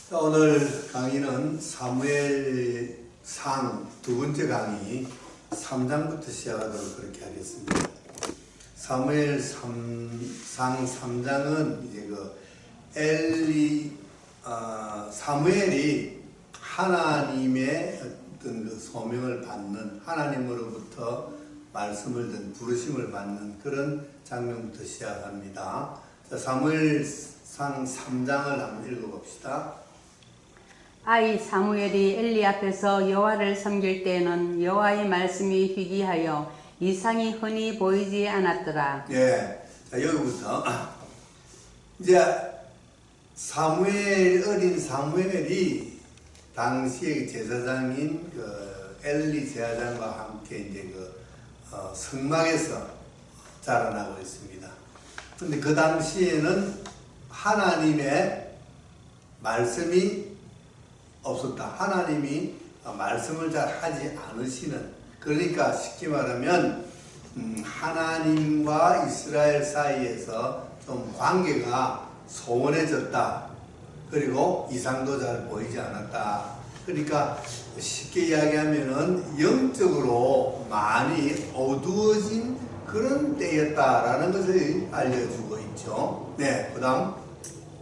자, 오늘 강의는 사무엘상 두 번째 강의 3장부터 시작하도록 그렇게 하겠습니다. 사무엘상 3장은 이제 사무엘이 하나님의 어떤 그 소명을 받는, 하나님으로부터 말씀을 듣는, 부르심을 받는 그런 장면부터 시작합니다. 자, 사무엘상 3장을 한번 읽어봅시다. 아이 사무엘이 엘리 앞에서 여호와를 섬길 때에는 여호와의 말씀이 희귀하여 이상이 흔히 보이지 않았더라. 예, 자 여기부터 이제 어린 사무엘이 당시의 제사장인 엘리 제사장과 함께 이제 성막에서 자라나고 있습니다. 근데 그 당시에는 하나님의 말씀이 없었다. 하나님이 말씀을 잘 하지 않으시는, 그러니까 쉽게 말하면 하나님과 이스라엘 사이에서 좀 관계가 소원해졌다. 그리고 이상도 잘 보이지 않았다. 그러니까 쉽게 이야기하면은 영적으로 많이 어두워진 그런 때였다라는 것을 알려주고 있죠. 네, 그 다음.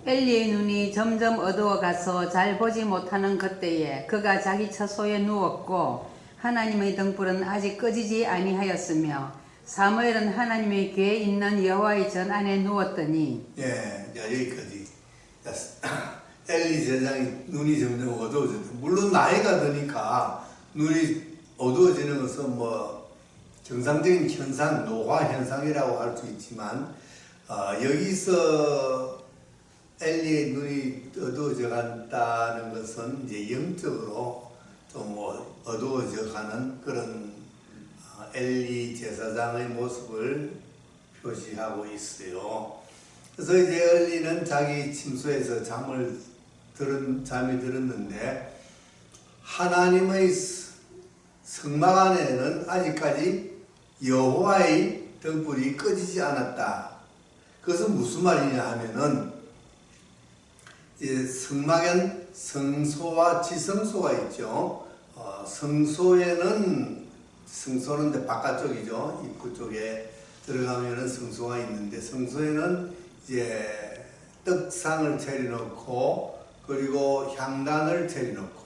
엘리의 눈이 점점 어두워가서 잘 보지 못하는 그때에 그가 자기 처소에 누웠고 하나님의 등불은 아직 꺼지지 아니하였으며 사무엘은 하나님의 궤에 있는 여호와의 전 안에 누웠더니. 예, 여기까지. 엘리 제사장이 눈이 점점 어두워졌다. 물론 나이가 드니까 눈이 어두워지는 것은 정상적인 현상, 노화 현상이라고 할 수 있지만 여기서 엘리의 눈이 어두워져 간다는 것은 이제 영적으로 좀 어두워져 가는 그런 엘리 제사장의 모습을 표시하고 있어요. 그래서 이제 엘리는 자기 침소에서 잠이 들었는데 하나님의 성막 안에는 아직까지 여호와의 등불이 꺼지지 않았다. 그것은 무슨 말이냐 하면은 성막엔 성소와 지성소가 있죠. 성소는 이제 바깥쪽이죠. 입구 쪽에 들어가면은 성소가 있는데, 성소에는 이제 떡상을 차려놓고, 그리고 향단을 차려놓고,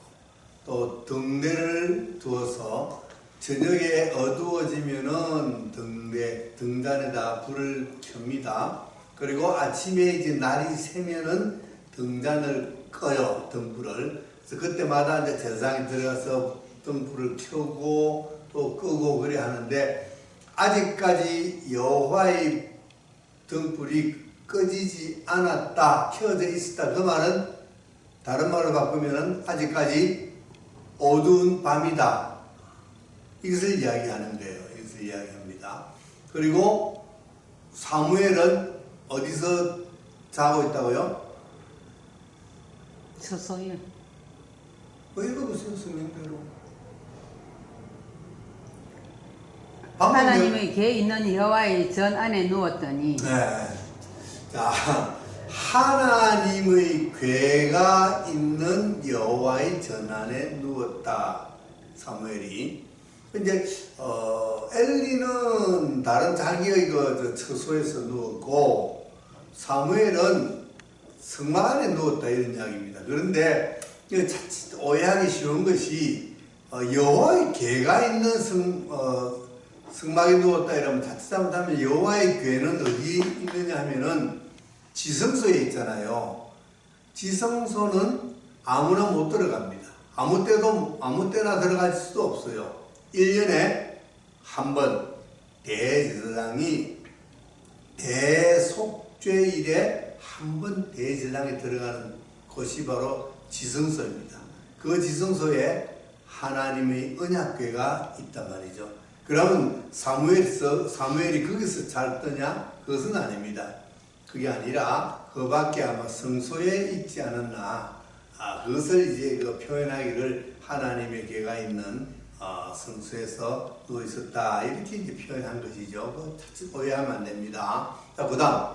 또 등대를 두어서 저녁에 어두워지면은 등잔에다 불을 켭니다. 그리고 아침에 이제 날이 새면은 등잔을 꺼요, 등불을. 그래서 그때마다 이제 제사장이 들어가서 등불을 켜고 또 끄고 그래 하는데, 아직까지 여호와의 등불이 꺼지지 않았다, 켜져 있었다. 그 말은 다른 말로 바꾸면은 아직까지 어두운 밤이다. 이것을 이야기하는 거예요. 이것을 이야기합니다. 그리고 사무엘은 어디서 자고 있다고요? 처소에. 읽어보세요, 성경대로. 하나님의 궤에 있는 여호와의 전 안에 누웠더니. 네. 자, 하나님의 궤가 있는 여호와의 전 안에 누웠다. 사무엘이. 이제 엘리는 다른 자기의 처소에서 누웠고, 사무엘은 성막 안에 누웠다, 이런 이야기입니다. 그런데 자칫 오해하기 쉬운 것이 여호와의 궤가 있는 성막에 누웠다 이러면 자칫 잘못하면 여호와의 궤는 어디 있느냐 하면은 지성소에 있잖아요. 지성소는 아무나 못 들어갑니다. 아무 때나 들어갈 수도 없어요. 1년에 한 번 대제사장이 대속죄일에 한 번 대제사장에 들어가는 곳이 바로 지성소입니다. 그 지성소에 하나님의 언약궤가 있단 말이죠. 그러면 사무엘이 거기서 잘 뜨냐? 그것은 아닙니다. 그게 아니라 그 밖에 아마 성소에 있지 않았나. 그것을 이제 표현하기를 하나님의 궤가 있는 성소에서 누워 있었다, 이렇게 이제 표현한 것이죠. 자칫 오해하면 안 됩니다. 자, 그 다음.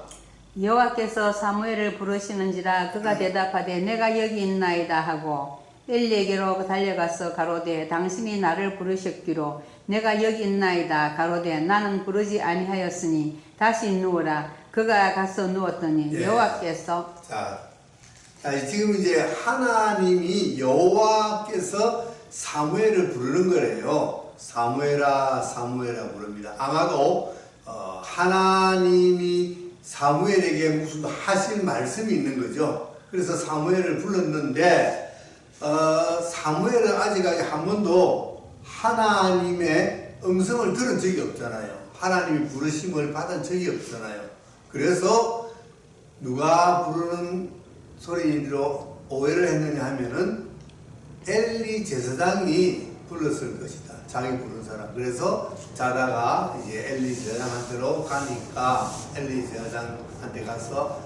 여호와께서 사무엘을 부르시는지라 그가 대답하되 내가 여기 있나이다 하고 엘리에게로 달려가서 가로되 당신이 나를 부르셨기로 내가 여기 있나이다 가로되 나는 부르지 아니하였으니 다시 누우라. 그가 가서 누웠더니 예. 여호와께서 자, 지금 이제 하나님이 여호와께서 사무엘을 부르는 거래요. 사무엘아 사무엘아 부릅니다. 아마도 하나님이 사무엘에게 무슨 하신 말씀이 있는 거죠. 그래서 사무엘을 불렀는데 사무엘은 아직까지 한 번도 하나님의 음성을 들은 적이 없잖아요. 하나님이 부르심을 받은 적이 없잖아요. 그래서 누가 부르는 소리로 오해를 했느냐 하면은 엘리 제사장이 불렀을 것이다. 자기 부른 사람. 그래서 자다가 이제 엘리 제사장한테로 가니까 엘리 제사장한테 가서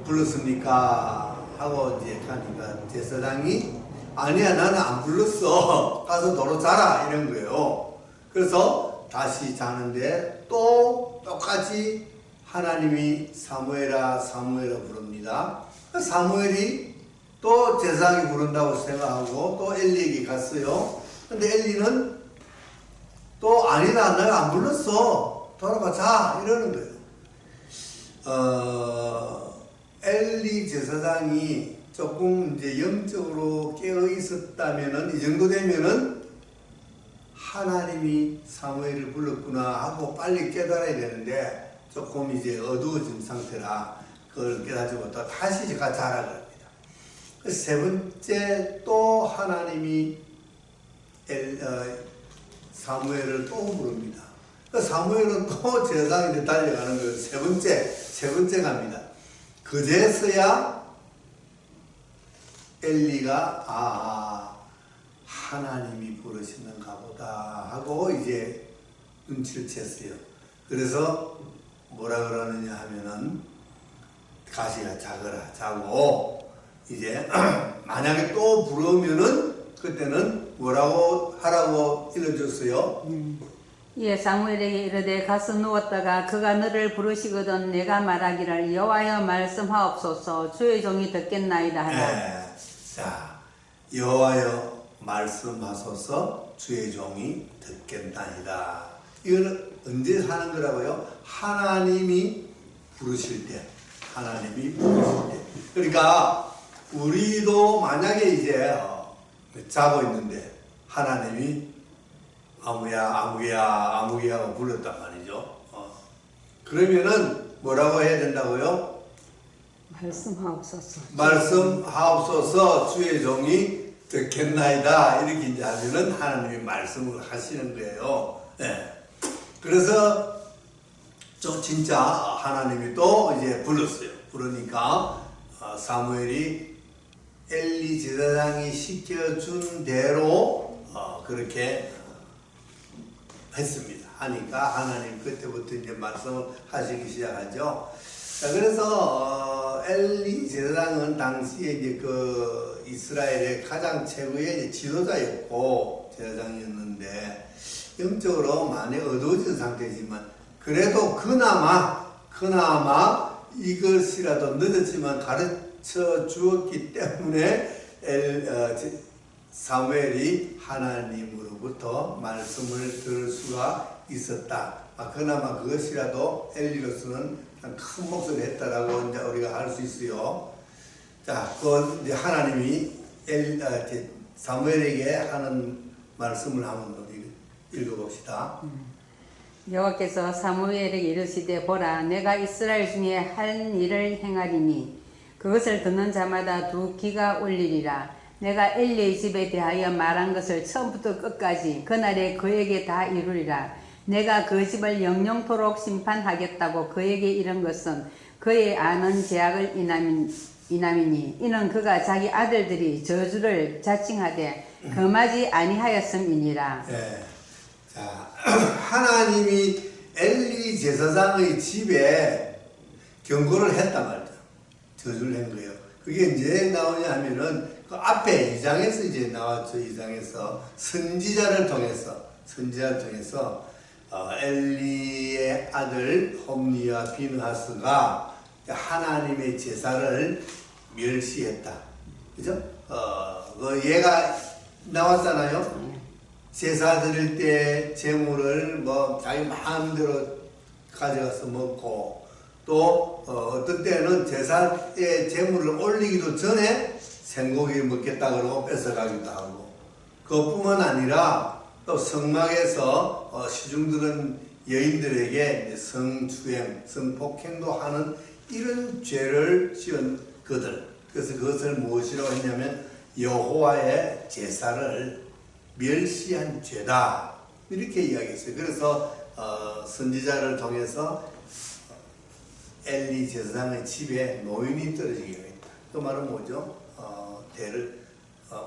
불렀습니까? 하고 이제 가니까 제사장이 아니야 나는 안 불렀어. 가서 너로 자라 이런 거예요. 그래서 다시 자는데 또 똑같이 하나님이 사무엘아 사무엘아 부릅니다. 사무엘이 또 제사장이 부른다고 생각하고 또 엘리에게 갔어요. 근데 엘리는 또 아니다 내가 안 불렀어 돌아가 자 이러는 거예요. 엘리 제사장이 조금 이제 영적으로 깨어 있었다면은 이 정도 되면은 하나님이 사무엘을 불렀구나 하고 빨리 깨달아야 되는데 조금 이제 어두워진 상태라 그걸 깨닫지 못하고 다시 제가 자라고 합니다. 세 번째 또 하나님이 사무엘을 또 부릅니다. 사무엘은 또 제사장한테 달려가는 거예요. 세 번째 갑니다. 그제서야 엘리가 하나님이 부르시는가 보다 하고 이제 눈치를 챘어요. 그래서 뭐라 그러느냐 하면은 가시가 자고 이제 만약에 또 부르면은 그때는 뭐라고 하라고 일러줬어요. 이에 사무엘에게 이르되 가서 누웠다가 그가 너를 부르시거든 내가 말하기를 여호와여 말씀하옵소서 주의 종이 듣겠나이다 하라. 네. 자, 여호와여 말씀하소서 주의 종이 듣겠나이다. 이걸 언제 하는 거라고요? 하나님이 부르실 때. 그러니까 우리도 만약에 이제 자고 있는데 하나님이 아무개야 불렀단 말이죠. 그러면은 뭐라고 해야 된다고요? 말씀하옵소서 주의 종이 듣겠나이다. 이렇게 이제 하면은 하나님이 말씀을 하시는 거예요. 네. 그래서 저 진짜 하나님이 또 이제 불렀어요. 부르니까 사무엘이 엘리 제사장이 시켜준 대로 그렇게 했습니다. 하니까 하나님 그때부터 이제 말씀을 하시기 시작하죠. 자, 그래서 엘리 제사장은 당시에 이제 그 이스라엘의 가장 최고의 이제 지도자였고 제사장이었는데 영적으로 많이 어두워진 상태지만 그래도 그나마 이것이라도 늦었지만 가르쳐 주었기 때문에 사무엘이 하나님으로부터 말씀을 들을 수가 있었다. 그나마 그것이라도 엘리로서는 큰 목소리 했다라고 이제 우리가 알 수 있어요. 자, 그 이제 하나님이 사무엘에게 하는 말씀을 한번 읽어봅시다. 여호와께서 사무엘에게 이르시되 보라 내가 이스라엘 중에 한 일을 행하리니 그것을 듣는 자마다 두 귀가 울리리라. 내가 엘리의 집에 대하여 말한 것을 처음부터 끝까지 그날에 그에게 다 이루리라. 내가 그 집을 영영토록 심판하겠다고 그에게 이른 것은 그의 아는 제약을 인함이니 이는 그가 자기 아들들이 저주를 자칭하되 금하지 아니하였음이니라. 네. 자, 하나님이 엘리 제사장의 집에 경고를 했단 말이죠. 저주를 한 거예요. 그게 이제 나오냐 하면은 그 앞에 2장에서 이제 나왔죠. 2장에서 선지자를 통해서 엘리의 아들 홈리와 비느하스가 하나님의 제사를 멸시했다. 그죠? 그 얘가 나왔잖아요. 제사 드릴 때 제물을 뭐 자기 마음대로 가져가서 먹고 또 어떤 때는 제사에 제물을 올리기도 전에 생고기 먹겠다 그러고 뺏어가기도 하고 그것뿐만 아니라 또 성막에서 시중들은 여인들에게 성추행, 성폭행도 하는 이런 죄를 지은 그들. 그래서 그것을 무엇이라고 했냐면 여호와의 제사를 멸시한 죄다. 이렇게 이야기했어요. 그래서 선지자를 통해서 엘리 제사장의 집에 노인이 떨어지게 했다. 그 말은 뭐죠?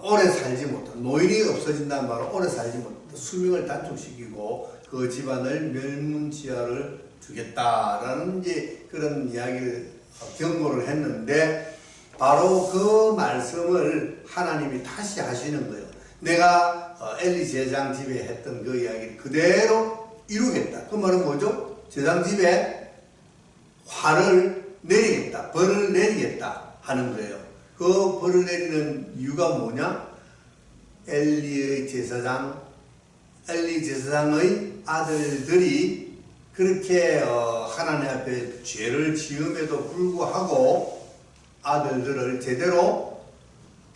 오래 살지 못한 노인이 없어진다는 말은 오래 살지 못한 수명을 단축시키고 그 집안을 멸문지하를 주겠다라는 이제 그런 이야기를 경고를 했는데 바로 그 말씀을 하나님이 다시 하시는 거예요. 내가 엘리 제사장 집에 했던 그 이야기를 그대로 이루겠다. 그 말은 뭐죠? 제사장 집에 화를 내리겠다. 벌을 내리겠다 하는 거예요. 그 벌을 내리는 이유가 뭐냐? 엘리 제사장의 아들들이 그렇게 하나님 앞에 죄를 지음에도 불구하고 아들들을 제대로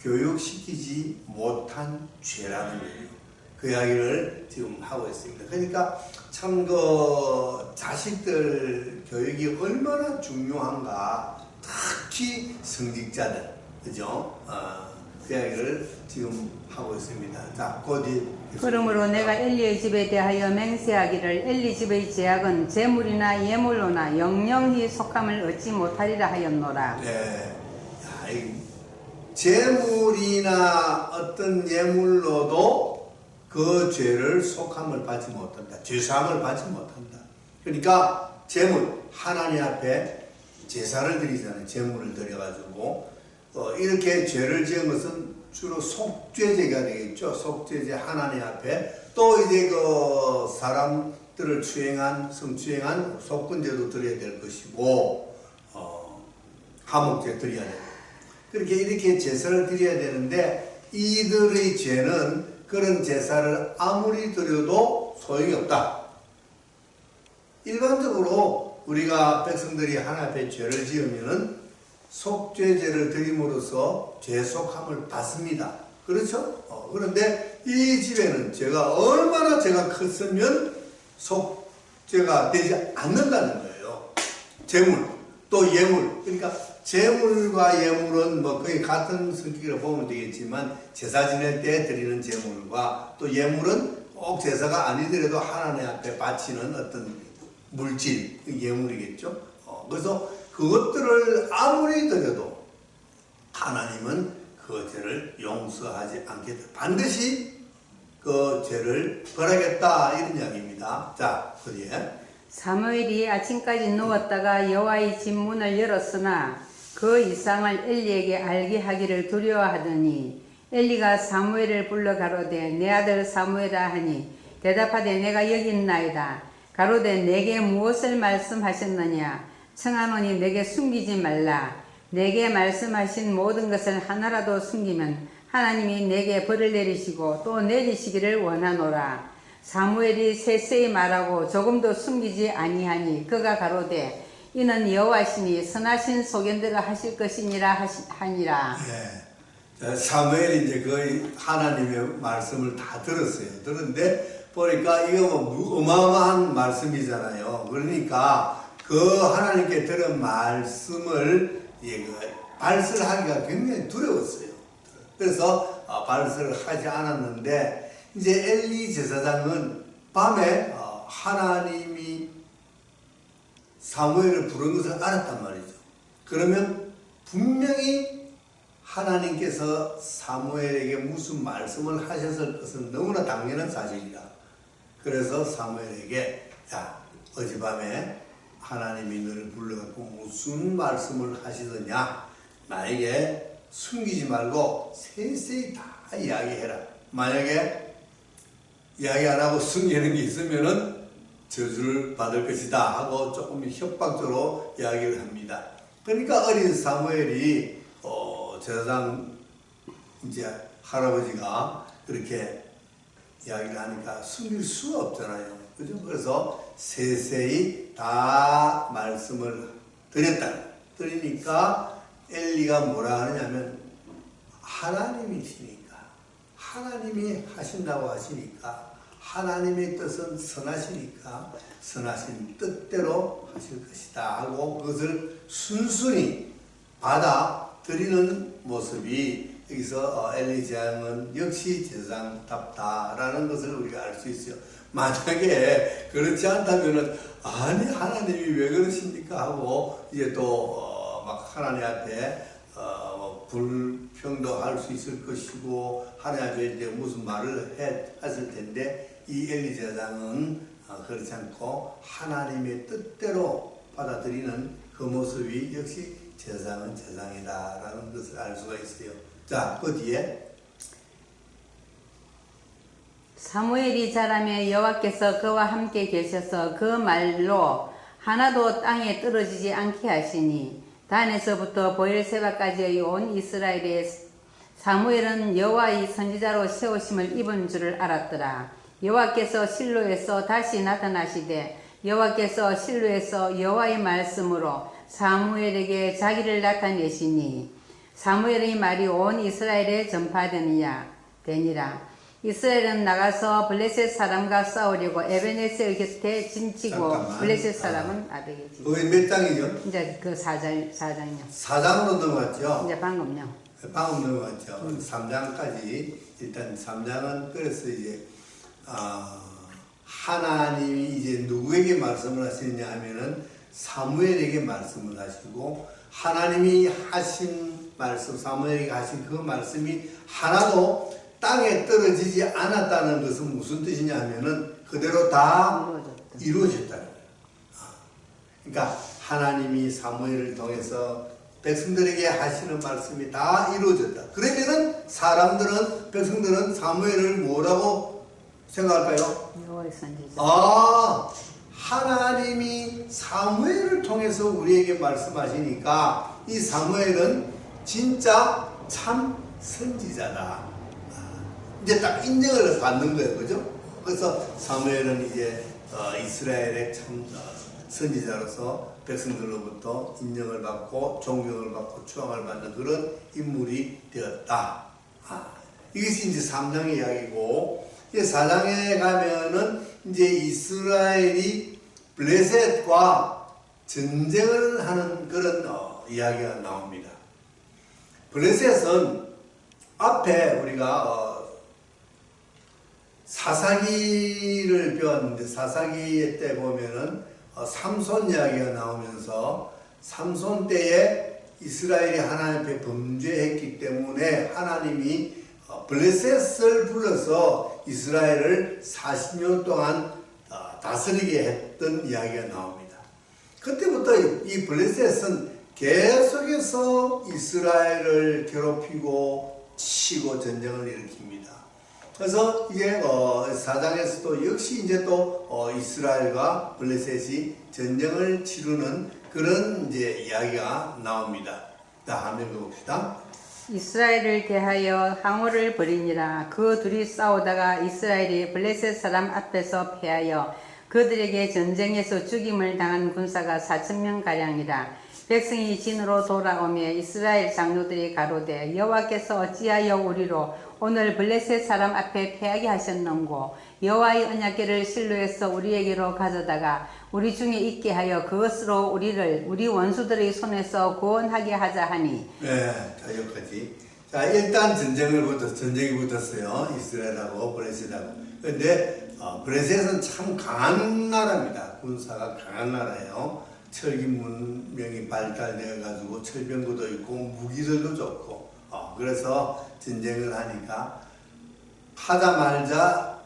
교육시키지 못한 죄라는 거예요. 그 이야기를 지금 하고 있습니다. 그러니까 참 그 자식들 교육이 얼마나 중요한가. 특히 성직자들, 그죠? 그 이야기를 지금 하고 있습니다. 자, 곧이 그러므로 내가 엘리의 집에 대하여 맹세하기를 엘리 집의 제약은 제물이나 예물로나 영영히 속함을 얻지 못하리라 하였노라. 네. 야, 이 제물이나 어떤 예물로도 그 죄를 속함을 받지 못한다. 죄사함을 받지 못한다. 그러니까 제물, 하나님 앞에 제사를 드리잖아요. 제물을 드려가지고 이렇게 죄를 지은 것은 주로 속죄제가 되겠죠. 속죄제 하나님 앞에 또 이제 그 사람들을 성추행한 속건제도 드려야 될 것이고 화목제 드려야 돼요. 그렇게 이렇게 제사를 드려야 되는데 이들의 죄는 그런 제사를 아무리 드려도 소용이 없다. 일반적으로 우리가 백성들이 하나님 앞에 죄를 지으면은 속죄제를 드림으로써 죄속함을 받습니다. 그렇죠? 그런데 이 집에는 죄가 얼마나 컸으면 속죄가 되지 않는다는 거예요. 제물, 또 예물. 그러니까 제물과 예물은 뭐 거의 같은 성격이라고 보면 되겠지만 제사 지낼 때 드리는 제물과 또 예물은 꼭 제사가 아니더라도 하나님 앞에 바치는 어떤 물질, 예물이겠죠. 그래서 그것들을 아무리 드려도 하나님은 그 죄를 용서하지 않겠다. 반드시 그 죄를 벌하겠다 이런 이야기입니다. 자, 그뒤에 사무엘이 아침까지 누웠다가 여호와의 집 문을 열었으나 그 이상을 엘리에게 알게 하기를 두려워하더니 엘리가 사무엘을 불러 가로되 내 아들 사무엘아 하니 대답하되 내가 여기 있나이다. 가로되 내게 무엇을 말씀하셨느냐? 청하노니 내게 숨기지 말라. 내게 말씀하신 모든 것을 하나라도 숨기면 하나님이 내게 벌을 내리시고 또 내리시기를 원하노라. 사무엘이 세세히 말하고 조금도 숨기지 아니하니 그가 가로되 이는 여호와시니 선하신 소견대로 하실 것이니라 하니라. 네. 사무엘이 이제 거의 하나님의 말씀을 다 들었어요. 들었는데 보니까 이거 뭐 어마어마한 말씀이잖아요. 그러니까 그 하나님께 들은 말씀을 발설하기가 굉장히 두려웠어요. 그래서 발설을 하지 않았는데 이제 엘리 제사장은 밤에 하나님이 사무엘을 부른 것을 알았단 말이죠. 그러면 분명히 하나님께서 사무엘에게 무슨 말씀을 하셨을 것은 너무나 당연한 사실이다. 그래서 사무엘에게 야, 어젯밤에 하나님이 너를 불러갖고 무슨 말씀을 하시더냐? 나에게 숨기지 말고 세세히 다 이야기해라. 만약에 이야기 안 하고 숨기는 게 있으면은 저주를 받을 것이다 하고 조금 협박적으로 이야기를 합니다. 그러니까 어린 사무엘이 제사장 이제 할아버지가 그렇게 이야기를 하니까 숨길 수가 없잖아요. 그죠? 그래서 세세히 다 말씀을 드리니까 엘리가 뭐라 하느냐면 하나님이시니까, 하나님이 하신다고 하시니까, 하나님의 뜻은 선하시니까 선하신 뜻대로 하실 것이다 하고 그것을 순순히 받아들이는 모습이 여기서 엘리 제왕은 역시 제사장답다라는 것을 우리가 알 수 있어요. 만약에 그렇지 않다면은 아니 하나님이 왜 그러십니까 하고 이제 또 막 하나님 앞에 불평도 할 수 있을 것이고 하나님 앞에 이제 무슨 말을 했을 텐데 이 엘리 제사장은 그렇지 않고 하나님의 뜻대로 받아들이는 그 모습이 역시 제사장은 제사장이다라는 것을 알 수가 있어요. 자, 그 뒤에 사무엘이 자라매 여호와께서 그와 함께 계셔서 그 말로 하나도 땅에 떨어지지 않게 하시니 단에서부터 보엘세바까지의 온 이스라엘에 사무엘은 여호와의 선지자로 세우심을 입은 줄을 알았더라. 여호와께서 실로에서 다시 나타나시되 여호와께서 실로에서 여호와의 말씀으로 사무엘에게 자기를 나타내시니 사무엘의 말이 온 이스라엘에 전파되니라. 이스라엘은 나가서 블레셋 사람과 싸우려고 에베네셀 곁에 진치고 블레셋 사람은 아베겠지. 그게 몇 장이죠? 이제 그 4장이요. 4장으로 넘어갔죠? 이제 방금요. 방금 넘어갔죠. 3장까지 일단 3장은 그래서 이제 하나님이 이제 누구에게 말씀을 하시느냐 하면은 사무엘에게 말씀을 하시고 하나님이 하신 말씀 사무엘에게 하신 그 말씀이 하나도 땅에 떨어지지 않았다는 것은 무슨 뜻이냐 하면은 그대로 다 이루어졌다는 거예요. 그러니까 하나님이 사무엘을 통해서 백성들에게 하시는 말씀이 다 이루어졌다. 그러면은 백성들은 사무엘을 뭐라고 생각할까요? 여호와의 선지자. 하나님이 사무엘을 통해서 우리에게 말씀하시니까 이 사무엘은 진짜 참 선지자다. 이제 딱 인정을 받는 거예요. 그죠? 그래서 사무엘은 이제 이스라엘의 참 선지자로서 백성들로부터 인정을 받고 존경을 받고 추앙을 받는 그런 인물이 되었다. 이것이 이제 3장의 이야기고 이제 4장에 가면은 이제 이스라엘이 블레셋과 전쟁을 하는 그런 이야기가 나옵니다. 블레셋은 앞에 우리가 사사기를 배웠는데 사사기 때 보면은 삼손 이야기가 나오면서 삼손 때에 이스라엘이 하나님 앞에 범죄했기 때문에 하나님이 블레셋을 불러서 이스라엘을 40년 동안 다스리게 했던 이야기가 나옵니다. 그때부터 이 블레셋은 계속해서 이스라엘을 괴롭히고 치고 전쟁을 일으킵니다. 그래서 이제 4장에서도 역시 이제 또 이스라엘과 블레셋이 전쟁을 치르는 그런 이제 이야기가 나옵니다. 자, 한번 읽어봅시다. 이스라엘을 대하여 항오를 벌이니라. 그 둘이 싸우다가 이스라엘이 블레셋 사람 앞에서 패하여 그들에게 전쟁에서 죽임을 당한 군사가 4,000명 가량이라. 백성이 진으로 돌아오며 이스라엘 장로들이 가로되 여호와께서 어찌하여 우리로 오늘 블레셋 사람 앞에 패하게 하셨는고 여호와의 언약궤를 실로에서 우리에게로 가져다가 우리 중에 있게 하여 그것으로 우리를 우리 원수들의 손에서 구원하게 하자 하니. 네, 자 여기까지. 자 일단 전쟁이 붙었어요. 이스라엘하고 블레셋하고. 그런데 블레셋은 참 강한 나라입니다. 군사가 강한 나라예요. 철기 문명이 발달되어 가지고 철병구도 있고 무기들도 좋고 그래서 전쟁을 하니까 하자마자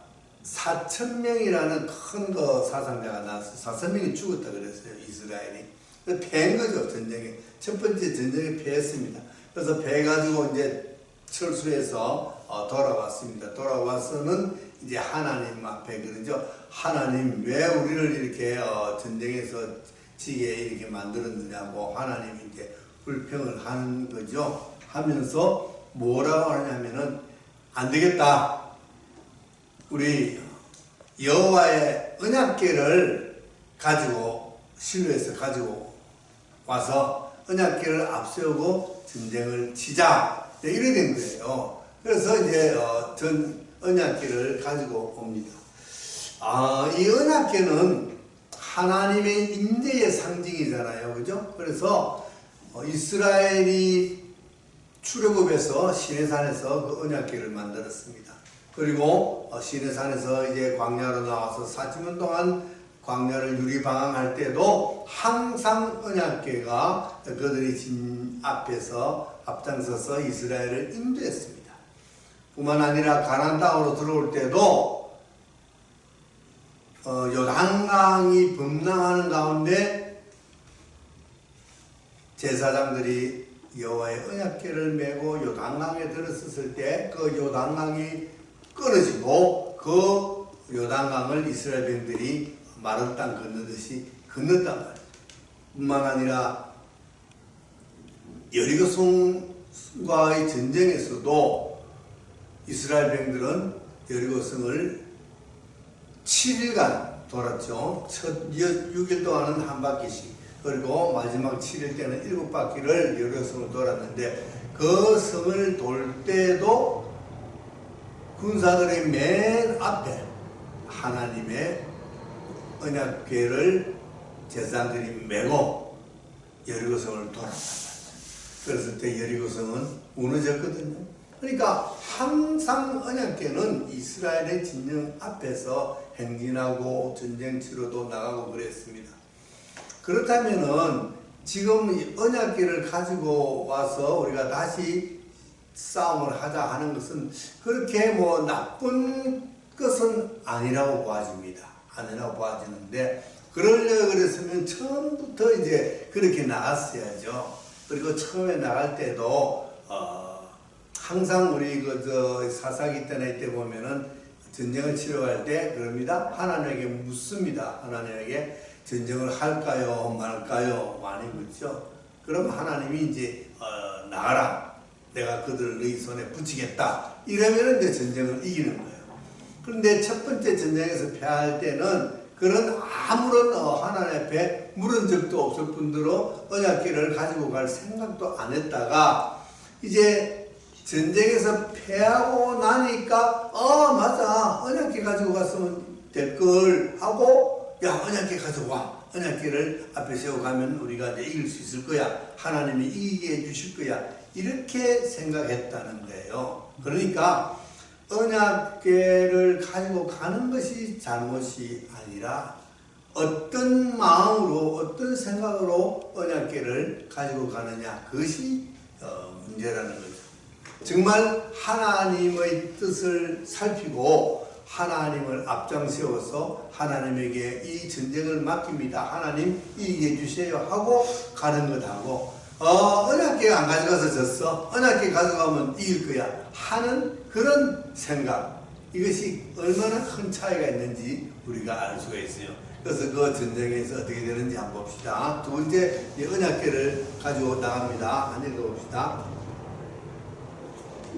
4,000명이라는 큰 사상자가 나왔어요. 4,000명이 죽었다 그랬어요. 이스라엘이. 패한 거죠. 전쟁에. 첫 번째 전쟁에 패했습니다. 그래서 패해가지고 이제 철수해서 돌아왔습니다. 돌아와서는 이제 하나님 앞에 그러죠. 하나님 왜 우리를 이렇게 전쟁에서 지게 이렇게 만들었느냐고 하나님이 이제 불평을 하는 거죠. 하면서 뭐라고 하냐면은 안 되겠다. 우리 여호와의 언약궤를 가지고 실로에서 가지고 와서 언약궤를 앞세우고 전쟁을 치자. 이렇게 된 거예요. 그래서 이제 전 언약궤를 가지고 옵니다. 이 언약궤는 하나님의 임재의 상징이잖아요. 그죠? 그래서 이스라엘이 출애굽에서 시내산에서 그 언약궤를 만들었습니다. 그리고 시내산에서 이제 광야로 나와서 40년 동안 광야를 유리방황할 때도 항상 언약궤가 그들이 진 앞에서 앞장서서 이스라엘을 인도했습니다. 뿐만 아니라 가나안 땅으로 들어올 때도 요단강이 범람하는 가운데 제사장들이 여호와의 언약궤를 메고 요단강에 들어섰을 때 그 요단강이 끊어지고 그 요단강을 이스라엘 백성들이 마른 땅 건너듯이 건넜단 말이에요. 뿐만 아니라 여리고성과의 전쟁에서도 이스라엘 백성들은 여리고성을 7일간 돌았죠. 첫 6일 동안은 한 바퀴씩, 그리고 마지막 7일 때는 7바퀴를 여리고성을 돌았는데, 그 성을 돌 때도 군사들의 맨 앞에 하나님의 언약궤를 제사장들이 메고 여리고성을 돌았단 말이죠. 그랬을 때 여리고성은 무너졌거든요. 그러니까 항상 언약궤는 이스라엘의 진영 앞에서 행진하고 전쟁 치러도 나가고 그랬습니다. 그렇다면은 지금 언약궤를 가지고 와서 우리가 다시 싸움을 하자 하는 것은 그렇게 뭐 나쁜 것은 아니라고 보아집니다. 아니라고 보아지는데, 그러려고 그랬으면 처음부터 이제 그렇게 나갔어야죠. 그리고 처음에 나갈 때도 항상 우리 사사기 때나 이때 보면은 전쟁을 치러 갈 때 그럽니다. 하나님에게 묻습니다. 하나님에게 전쟁을 할까요 말까요 많이 묻죠. 그럼 하나님이 이제 나가라, 내가 그들을 너희 손에 붙이겠다, 이러면 이제 전쟁을 이기는 거예요. 그런데 첫 번째 전쟁에서 패할 때는 그런 아무런 하나님 앞에 물은 적도 없을 뿐더러 언약궤를 가지고 갈 생각도 안 했다가 이제 전쟁에서 패하고 나니까 맞아, 언약궤 가지고 갔으면 될 걸 하고, 야, 언약궤 가져와, 언약궤를 앞에 세워가면 우리가 이제 이길 수 있을 거야, 하나님이 이기게 해주실 거야, 이렇게 생각했다는 거예요. 그러니까 언약궤를 가지고 가는 것이 잘못이 아니라 어떤 마음으로, 어떤 생각으로 언약궤를 가지고 가느냐, 그것이 문제라는 거죠. 정말 하나님의 뜻을 살피고 하나님을 앞장 세워서 하나님에게 이 전쟁을 맡깁니다, 하나님 이기게 해주세요 하고 가는 것하고, 언약궤 안 가져가서 졌어, 언약궤 가져가면 이길 거야 하는 그런 생각, 이것이 얼마나 큰 차이가 있는지 우리가 알 수가 있어요. 그래서 그 전쟁에서 어떻게 되는지 한번 봅시다. 두 번째, 언약궤를 가지고 나갑니다. 한번 읽어봅시다.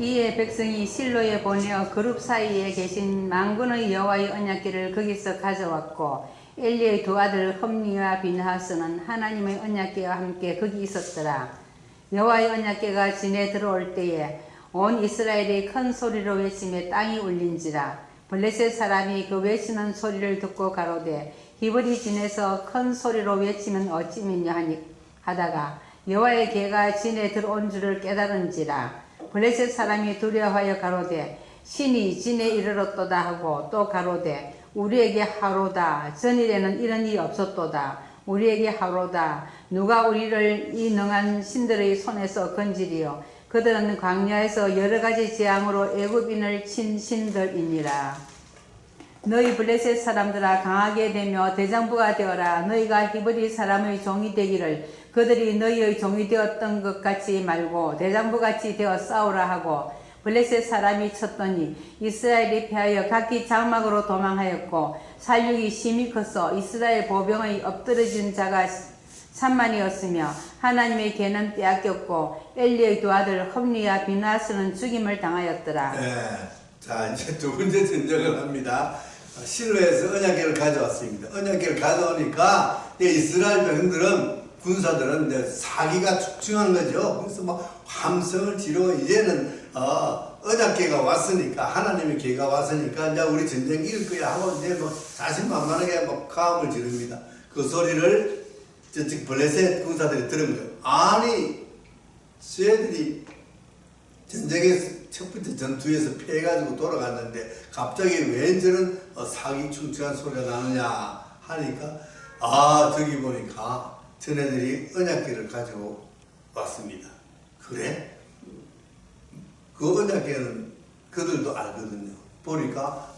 이에 백성이 실로에 보내어 그룹 사이에 계신 만군의 여호와의 언약궤를 거기서 가져왔고, 엘리의 두 아들 홈니와 비느하스는 하나님의 언약궤와 함께 거기 있었더라. 여호와의 언약궤가 진에 들어올 때에 온 이스라엘이 큰 소리로 외치며 땅이 울린지라. 블레셋 사람이 그 외치는 소리를 듣고 가로되, 히브리 진에서 큰 소리로 외치면 어찌미냐 하다가 여호와의 궤가 진에 들어온 줄을 깨달은지라. 블레셋 사람이 두려워하여 가로되, 신이 진에 이르렀도다 하고, 또 가로되, 우리에게 하로다, 전일에는 이런 일이 없었도다. 우리에게 하로다, 누가 우리를 이 능한 신들의 손에서 건지리요. 그들은 광야에서 여러 가지 재앙으로 애굽인을 친 신들이니라. 너희 블레셋 사람들아, 강하게 되며 대장부가 되어라. 너희가 히브리 사람의 종이 되기를 그들이 너희의 종이 되었던 것 같이 말고 대장부같이 되어 싸우라 하고, 블레셋 사람이 쳤더니 이스라엘이 패하여 각기 장막으로 도망하였고 살육이 심히 커서 이스라엘 보병의 엎드러진 자가 3만이었으며 하나님의 개는 빼앗겼고 엘리의 두 아들 홈리와 비나스는 죽임을 당하였더라. 네. 자, 이제 두 번째 전쟁을 합니다. 실로에서 언약궤를 가져왔습니다. 언약궤를 가져오니까 이스라엘 백성들은 군사들은 이제 사기가 축중한 거죠. 그래서 막 함성을 지르고 이제는 언약궤가 왔으니까 하나님의 궤가 왔으니까 이제 우리 전쟁 이길 거야 하고 이제 뭐 자신만만하게 막 가음을 지릅니다. 그 소리를 저쪽 블레셋 군사들이 들은 거예요. 아니, 쟤들이 전쟁에서 첫 번째 전투에서 피해가지고 돌아갔는데 갑자기 왜 저런 사기충충한 소리가 나느냐 하니까 저기 보니까 전애들이 언약궤를 가지고 왔습니다. 그래? 그 언약궤는 그들도 알거든요. 보니까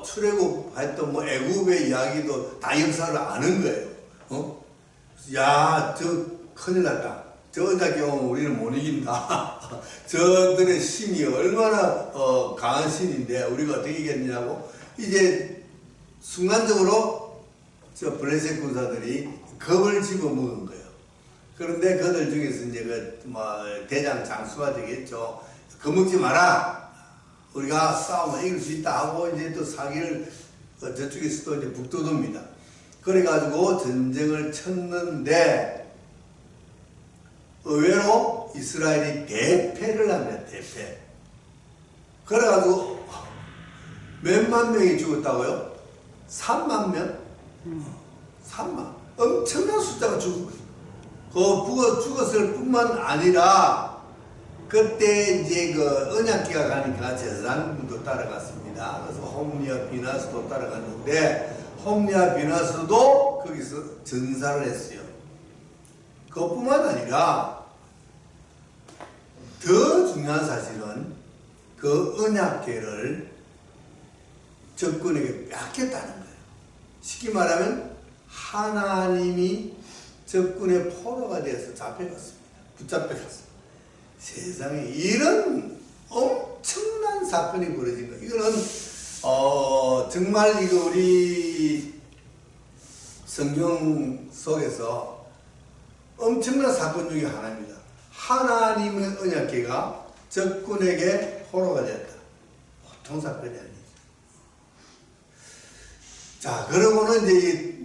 출애굽했던 뭐 애굽의 이야기도 다 역사를 아는 거예요. 야, 저 큰일 났다. 저 언약궤 오면 우리는 못 이긴다. 저들의 신이 얼마나 강한 신인데 우리가 어떻게 이겼냐고 이제 순간적으로 저 블레셋 군사들이 겁을 집어먹은 거예요. 그런데 그들 중에서 이제 대장 장수가 되겠죠. 겁먹지 마라. 우리가 싸우면 이길 수 있다 하고 이제 또 사기를 저쪽에서도 이제 북돋웁니다. 그래가지고 전쟁을 쳤는데 의외로 이스라엘이 대패를 합니다. 대패. 그래가지고 몇만 명이 죽었다고요? 3만 명? 3만. 엄청난 숫자가 죽은 거예요. 죽었을 뿐만 아니라 그때 이제 그 언약궤가 가니까 제사장들도 따라갔습니다. 그래서 홈리와 비나스도 따라갔는데 홈리와 비나스도 거기서 전사를 했어요. 그것뿐만 아니라 더 중요한 사실은 그 언약궤를 적군에게 뺏겼다는 거예요. 쉽게 말하면 하나님이 적군의 포로가 되어서 잡혀갔습니다. 붙잡혀갔습니다. 세상에 이런 엄청난 사건이 벌어진 거예요. 이거는 정말 이거 우리 성경 속에서 엄청난 사건 중에 하나입니다. 하나님의 언약궤가 적군에게 포로가 되었다. 보통 사건이 아니죠. 자, 그러고는 이제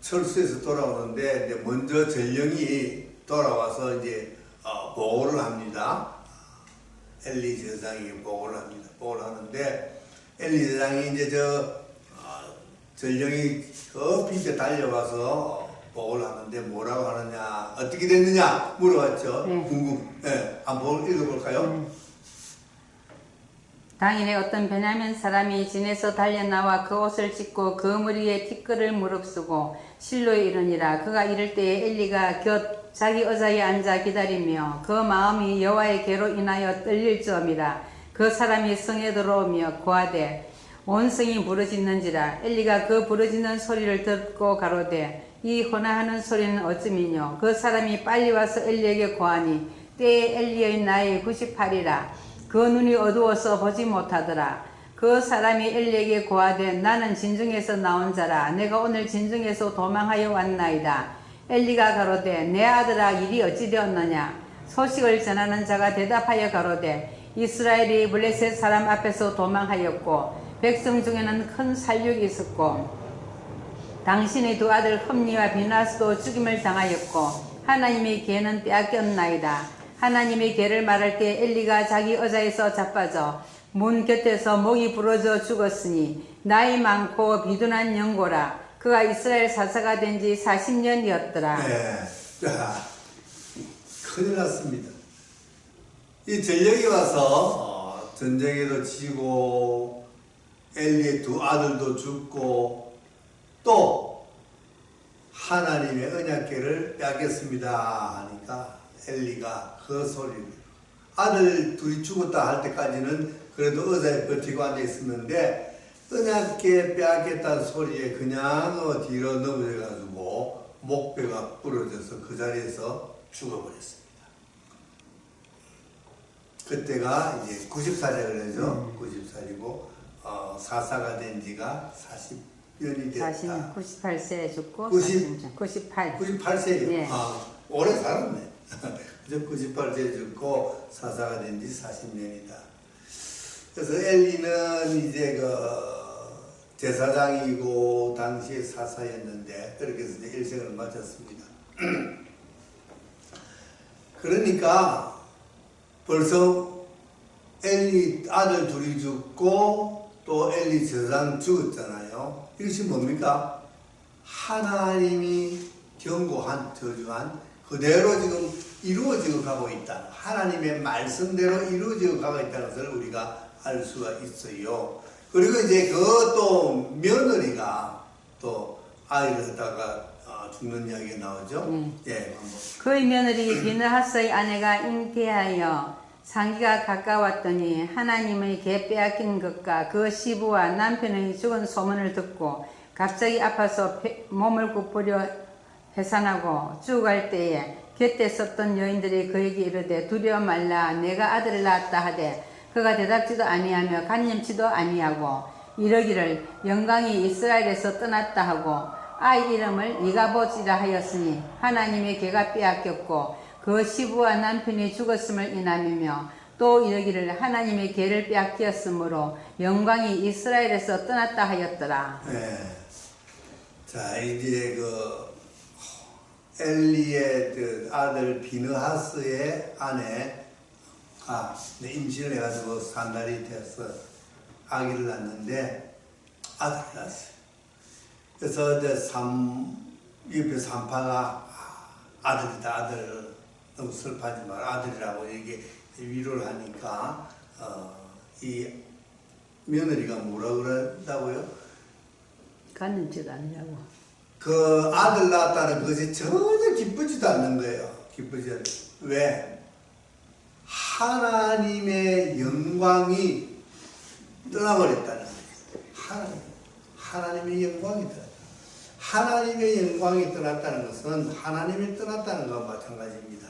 철수에서 돌아오는데 이제 먼저 전령이 돌아와서 이제 보고를 합니다. 엘리 제사장이 보고를 합니다. 보고를 하는데 엘리 제사장이 이제 전령이 급히 이제 달려와서 보고를 하는데 뭐라고 하느냐, 어떻게 됐느냐 물어봤죠. 네, 한번 읽어볼까요? 당일에 어떤 베냐민 사람이 진에서 달려나와 그 옷을 찢고 그 머리에 티끌을 무릅쓰고 실로에 이르니라. 그가 이를 때에 엘리가 곁 자기 의자에 앉아 기다리며 그 마음이 여호와의 계로 인하여 떨릴 점이라. 그 사람이 성에 들어오며 고하되 온 성이 부르짖는지라. 엘리가 그 부르짖는 소리를 듣고 가로되 이 헌화하는 소리는 어찌미뇨. 그 사람이 빨리 와서 엘리에게 고하니 때에 엘리의 나이 98이라. 그 눈이 어두워서 보지 못하더라. 그 사람이 엘리에게 고하되 나는 진중에서 나온 자라. 내가 오늘 진중에서 도망하여 왔나이다. 엘리가 가로되 내 아들아 일이 어찌 되었느냐. 소식을 전하는 자가 대답하여 가로되 이스라엘이 블레셋 사람 앞에서 도망하였고 백성 중에는 큰 살육이 있었고 당신의 두 아들 홈리와 비나스도 죽임을 당하였고 하나님의 개는 빼앗겼나이다. 하나님의 개를 말할 때 엘리가 자기 의자에서 자빠져 문 곁에서 목이 부러져 죽었으니 나이 많고 비둔한 영고라. 그가 이스라엘 사사가 된 지 40년이었더라. 네. 자, 큰일 났습니다. 이 전령이 와서 전쟁에도 지고 엘리의 두 아들도 죽고 또 하나님의 언약궤를 빼앗겼습니다 하니까 엘리가 그 소리를 아들 둘이 죽었다 할 때까지는 그래도 의자에 버티고 앉아 있었는데 언약궤 빼앗겼다는 소리에 그냥 뒤로 넘어져가지고 목뼈가 부러져서 그 자리에서 죽어버렸습니다. 그때가 이제 90살이라 그러죠. 90살이고 사사가 된 지가 40년이 됐다. 98세에 죽고 98. 98세예요. 예. 오래 살았네. 그저 98세에 죽고 사사가 된 지 40년이다. 그래서 엘리는 이제 제사장이고 당시에 사사였는데 그렇게 해서 이제 일생을 마쳤습니다. 그러니까 벌써 엘리 아들 둘이 죽고 또 엘리 제사장 죽었잖아요. 이것이 뭡니까? 하나님이 경고한 저주한 그대로 지금 이루어지고 가고 있다. 하나님의 말씀대로 이루어지고 가고 있다는 것을 우리가 알 수가 있어요. 그리고 이제 그것도 며느리가 또 아이를 갖다가 죽는 이야기가 나오죠. 예, 한번. 그의 며느리 비느하스의 아내가 잉태하여 상기가 가까웠더니 하나님의 개 빼앗긴 것과 그 시부와 남편의 죽은 소문을 듣고 갑자기 아파서 몸을 굽으려 해산하고 죽어갈 때에 곁에 섰던 여인들이 그에게 이르되 두려워 말라 내가 아들을 낳았다 하되 그가 대답지도 아니하며 간념치도 아니하고 이러기를 영광이 이스라엘에서 떠났다 하고 아이 이름을 이가봇이라 하였으니 하나님의 개가 빼앗겼고 그 시부와 남편이 죽었음을 인함이며 또 이러기를 하나님의 개를 빼앗겼으므로 영광이 이스라엘에서 떠났다 하였더라. 네. 자 이제 엘리의 그 아들 비느하스의 아내가 임신을 해가지고 산달이 돼서 아기를 낳는데 아들을 낳았어요. 그래서 이제 옆에 산파가 아들이다 아들 너무 슬퍼하지 마라 아들이라고 이게 위로를 하니까 이 며느리가 뭐라 그런다고요? 간념치도 아니라고. 그 아들 낳았다는 것이 전혀 기쁘지도 않는 거예요. 기쁘지 않는. 왜? 하나님의 영광이 떠나버렸다는 거예요. 하나님의 영광이 떠났다. 하나님의 영광이 떠났다는 것은 하나님이 떠났다는 것과 마찬가지입니다.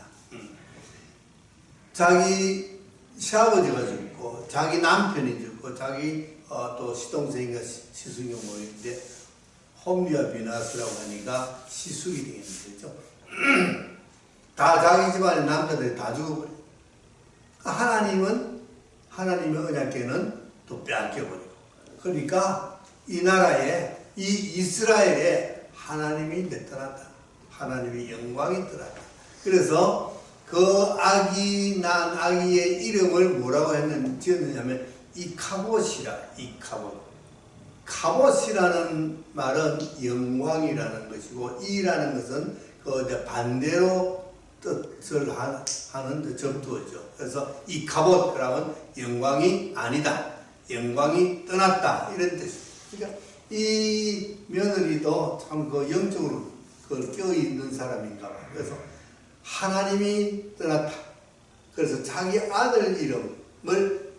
자기 시아버지가 죽고 자기 남편이 죽고 자기 또 시동생인가 시숙이 모이는데 홈리와 비나스라고 하니까 시숙이 되겠는 거죠. 다 자기 집안의 남자들이 다 죽어버려요. 하나님의 언약궤는 또 빼앗겨버리고 그러니까 이 나라에 이 이스라엘에 하나님이 떠났다. 하나님의 영광이 떠났다. 그래서 그 난 아기의 이름을 뭐라고 지었느냐면 이카봇이라. 이카봇. 카봇이라는 말은 영광이라는 것이고 이라는 것은 그 반대로 뜻을 하는 접두어죠. 그래서 이카봇 그러면 영광이 아니다. 영광이 떠났다. 이런 뜻입니다. 그러니까 이 며느리도 참 영적으로 껴있는 사람인가 봐요. 그래서 하나님이 떠났다. 그래서 자기 아들 이름을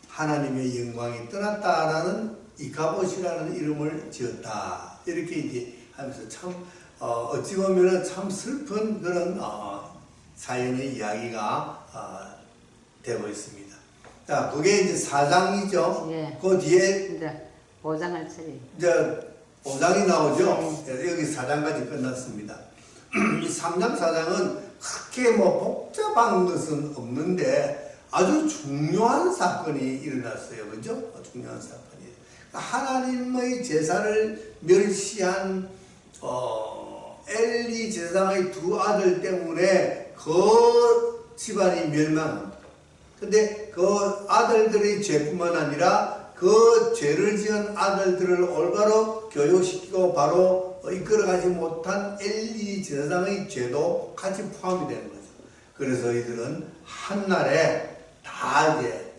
하나님의 영광이 떠났다라는 이카봇이라는 이름을 지었다. 이렇게 이제 하면서 참 어찌 보면은 참 슬픈 그런 사연의 이야기가 되고 있습니다. 자, 그게 이제 4장이죠. 예. 그 뒤에 이제 5장을 처리. 이제 5장이 나오죠. 여기 4장까지 끝났습니다. 이 3장 4장은 그렇게 복잡한 것은 없는데 아주 중요한 사건이 일어났어요. 그죠? 중요한 사건이. 하나님의 제사를 멸시한 엘리 제사장의 두 아들 때문에 그 집안이 멸망합니다. 근데 그 아들들의 죄뿐만 아니라 그 죄를 지은 아들들을 올바로 교육시키고 바로 이끌어가지 못한 엘리 제사장의 죄도 같이 포함이 되는 거죠. 그래서 이들은 한날에 다 이제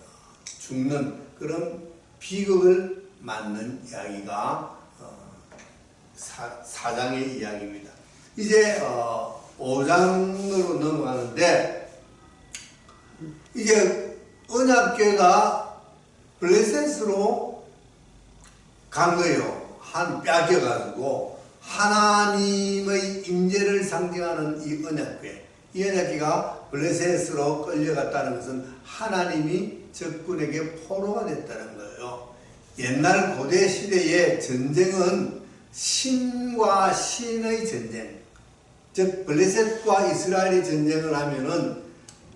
죽는 그런 비극을 맞는 이야기가 4장의 이야기입니다. 이제 5장으로 넘어가는데 이제 언약궤가 블레셋으로 간 거예요. 뺏겨가지고 하나님의 임재를 상징하는 이 언약궤. 이 언약궤가 블레셋으로 끌려갔다는 것은 하나님이 적군에게 포로가 됐다는 거예요. 옛날 고대 시대의 전쟁은 신과 신의 전쟁, 즉 블레셋과 이스라엘의 전쟁을 하면은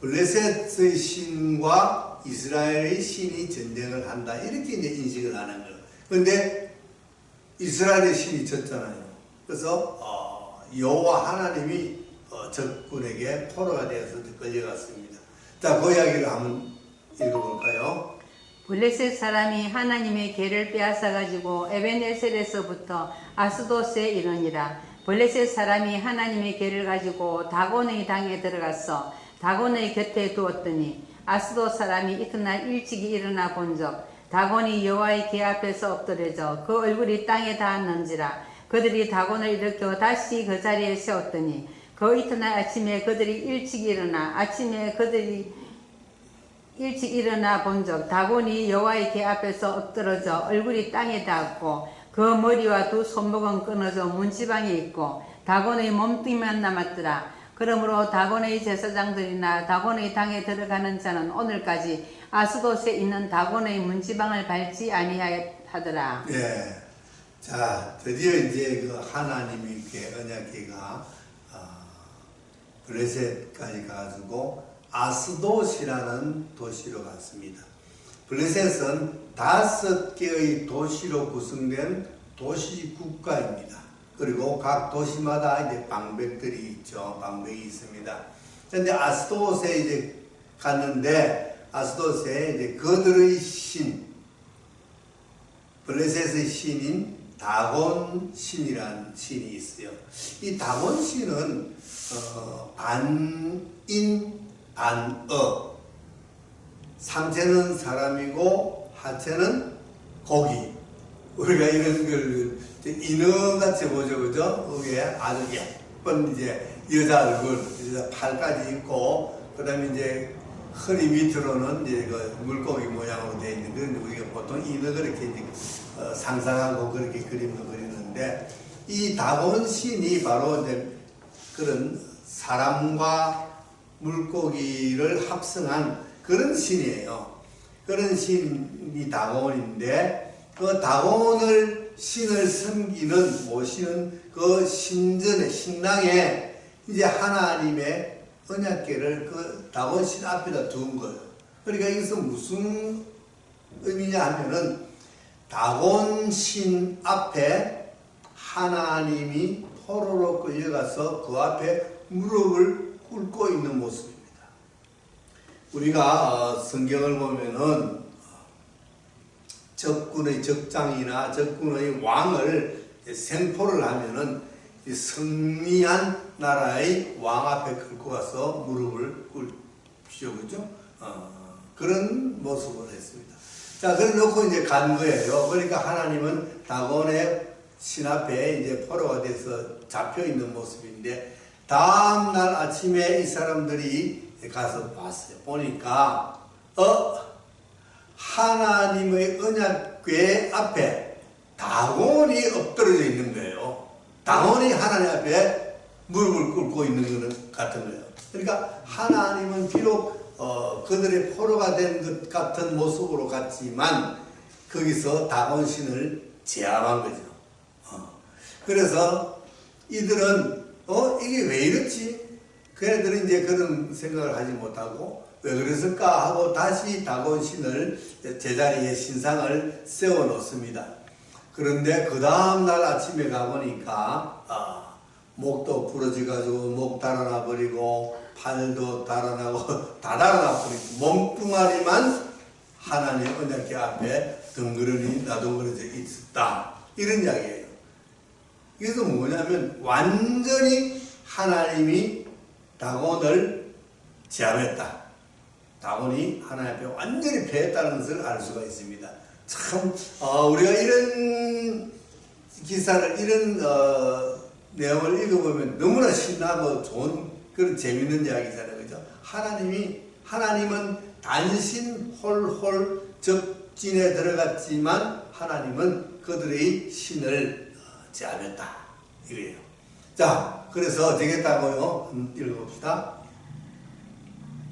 블레셋의 신과 이스라엘의 신이 전쟁을 한다, 이렇게 이제 인식을 하는 거예요. 그런데 이스라엘의 신이 졌잖아요. 그래서 여호와 하나님이 적군에게 포로가 되어서 끌려갔습니다. 자, 그 이야기를 한번 읽어볼까요? 블레셋 사람이 하나님의 궤를 빼앗아 가지고 에벤에셀에서부터 아스도스에 이르니라. 블레셋 사람이 하나님의 궤를 가지고 다곤의 당에 들어가서 다곤의 곁에 두었더니 아스도 사람이 이튿날 일찍이 일어나 본적 다곤이 여호와의 궤 앞에서 엎드려져 그 얼굴이 땅에 닿았는지라. 그들이 다곤을 일으켜 다시 그 자리에 세웠더니 그 이튿날 아침에 그들이 일찍 일어나 본적 다곤이 여호와의 궤 앞에서 엎드러져 얼굴이 땅에 닿았고 그 머리와 두 손목은 끊어져 문지방에 있고 다곤의 몸뚱이만 남았더라. 그러므로 다곤의 제사장들이나 다곤의 당에 들어가는 자는 오늘까지 아스돗에 있는 다곤의 문지방을 밟지 아니하더라. 예. 자, 드디어 이제 그 하나님의 언약궤가 블레셋까지 가지고 아스돗이라는 도시로 갔습니다. 블레셋은 5개의 도시로 구성된 도시 국가입니다. 그리고 각 도시마다 이제 방백들이 있죠. 방백이 있습니다. 그런데 아스돗에 이제 갔는데 아스돗에 이제 그들의 신, 블레셋의 신인 다곤 신이라는 신이 있어요. 이 다곤 신은 반인 반어, 상체는 사람이고 하체는 고기. 우리가 이런 걸 인어같이 보죠, 그죠? 이게 아주 예쁜 이제 여자 얼굴, 여자 팔까지 있고, 그 다음에 이제 허리 밑으로는 이제 그 물고기 모양으로 되어 있는 그런 우리가 보통 인어 그렇게 이제 상상하고 그렇게 그림을 그리는데, 이 다곤 신이 바로 이제 그런 사람과 물고기를 합성한 그런 신이에요. 그런 신이 다곤인데, 그 다곤을 신을 섬기는 모시는 그 신전의 신당에 이제 하나님의 언약궤를 그 다곤 신 앞에다 둔 거예요. 그러니까 이것은 무슨 의미냐 하면은 다곤 신 앞에 하나님이 포로로 끌려가서 그 앞에 무릎을 꿇고 있는 모습입니다. 우리가 성경을 보면은 적군의 적장이나 적군의 왕을 생포를 하면은 승리한 나라의 왕 앞에 끌고 가서 무릎을 꿇죠, 그죠? 그런 모습을 했습니다. 자, 그래 놓고 이제 간 거예요. 그러니까 하나님은 다곤의 신 앞에 이제 포로가 돼서 잡혀 있는 모습인데, 다음 날 아침에 이 사람들이 가서 봤어요. 보니까 하나님의 언약궤 앞에 다곤이 엎드려져 있는 거예요. 다곤이 하나님 앞에 무릎을 꿇고 있는 것 같은 거예요. 그러니까 하나님은 비록 그들의 포로가 된 것 같은 모습으로 갔지만 거기서 다곤 신을 제압한 거죠. 그래서 이들은 이게 왜 이렇지? 그 애들은 이제 그런 생각을 하지 못하고 왜 그랬을까 하고 다시 다곤 신을 제자리에 신상을 세워 놓습니다. 그런데 그 다음날 아침에 가보니까 목도 부러져가지고 목 달아나 버리고 팔도 달아나고 다 달아나 버리고 몸뚱아리만 하나님 언약궤 앞에 덩그러니 나동그러져 있었다, 이런 이야기예요. 이게 뭐냐면 완전히 하나님이 다곤을 제압했다. 다곤이 하나님 앞에 완전히 패했다는 것을 알 수가 있습니다. 참 우리가 이런 기사를, 이런 내용을 읽어보면 너무나 신나고 좋은 그런 재밌는 이야기잖아요, 그죠? 하나님은 단신 홀홀 적진에 들어갔지만 하나님은 그들의 신을 제압했다, 이거예요. 자, 그래서 되겠다고요. 읽어봅시다.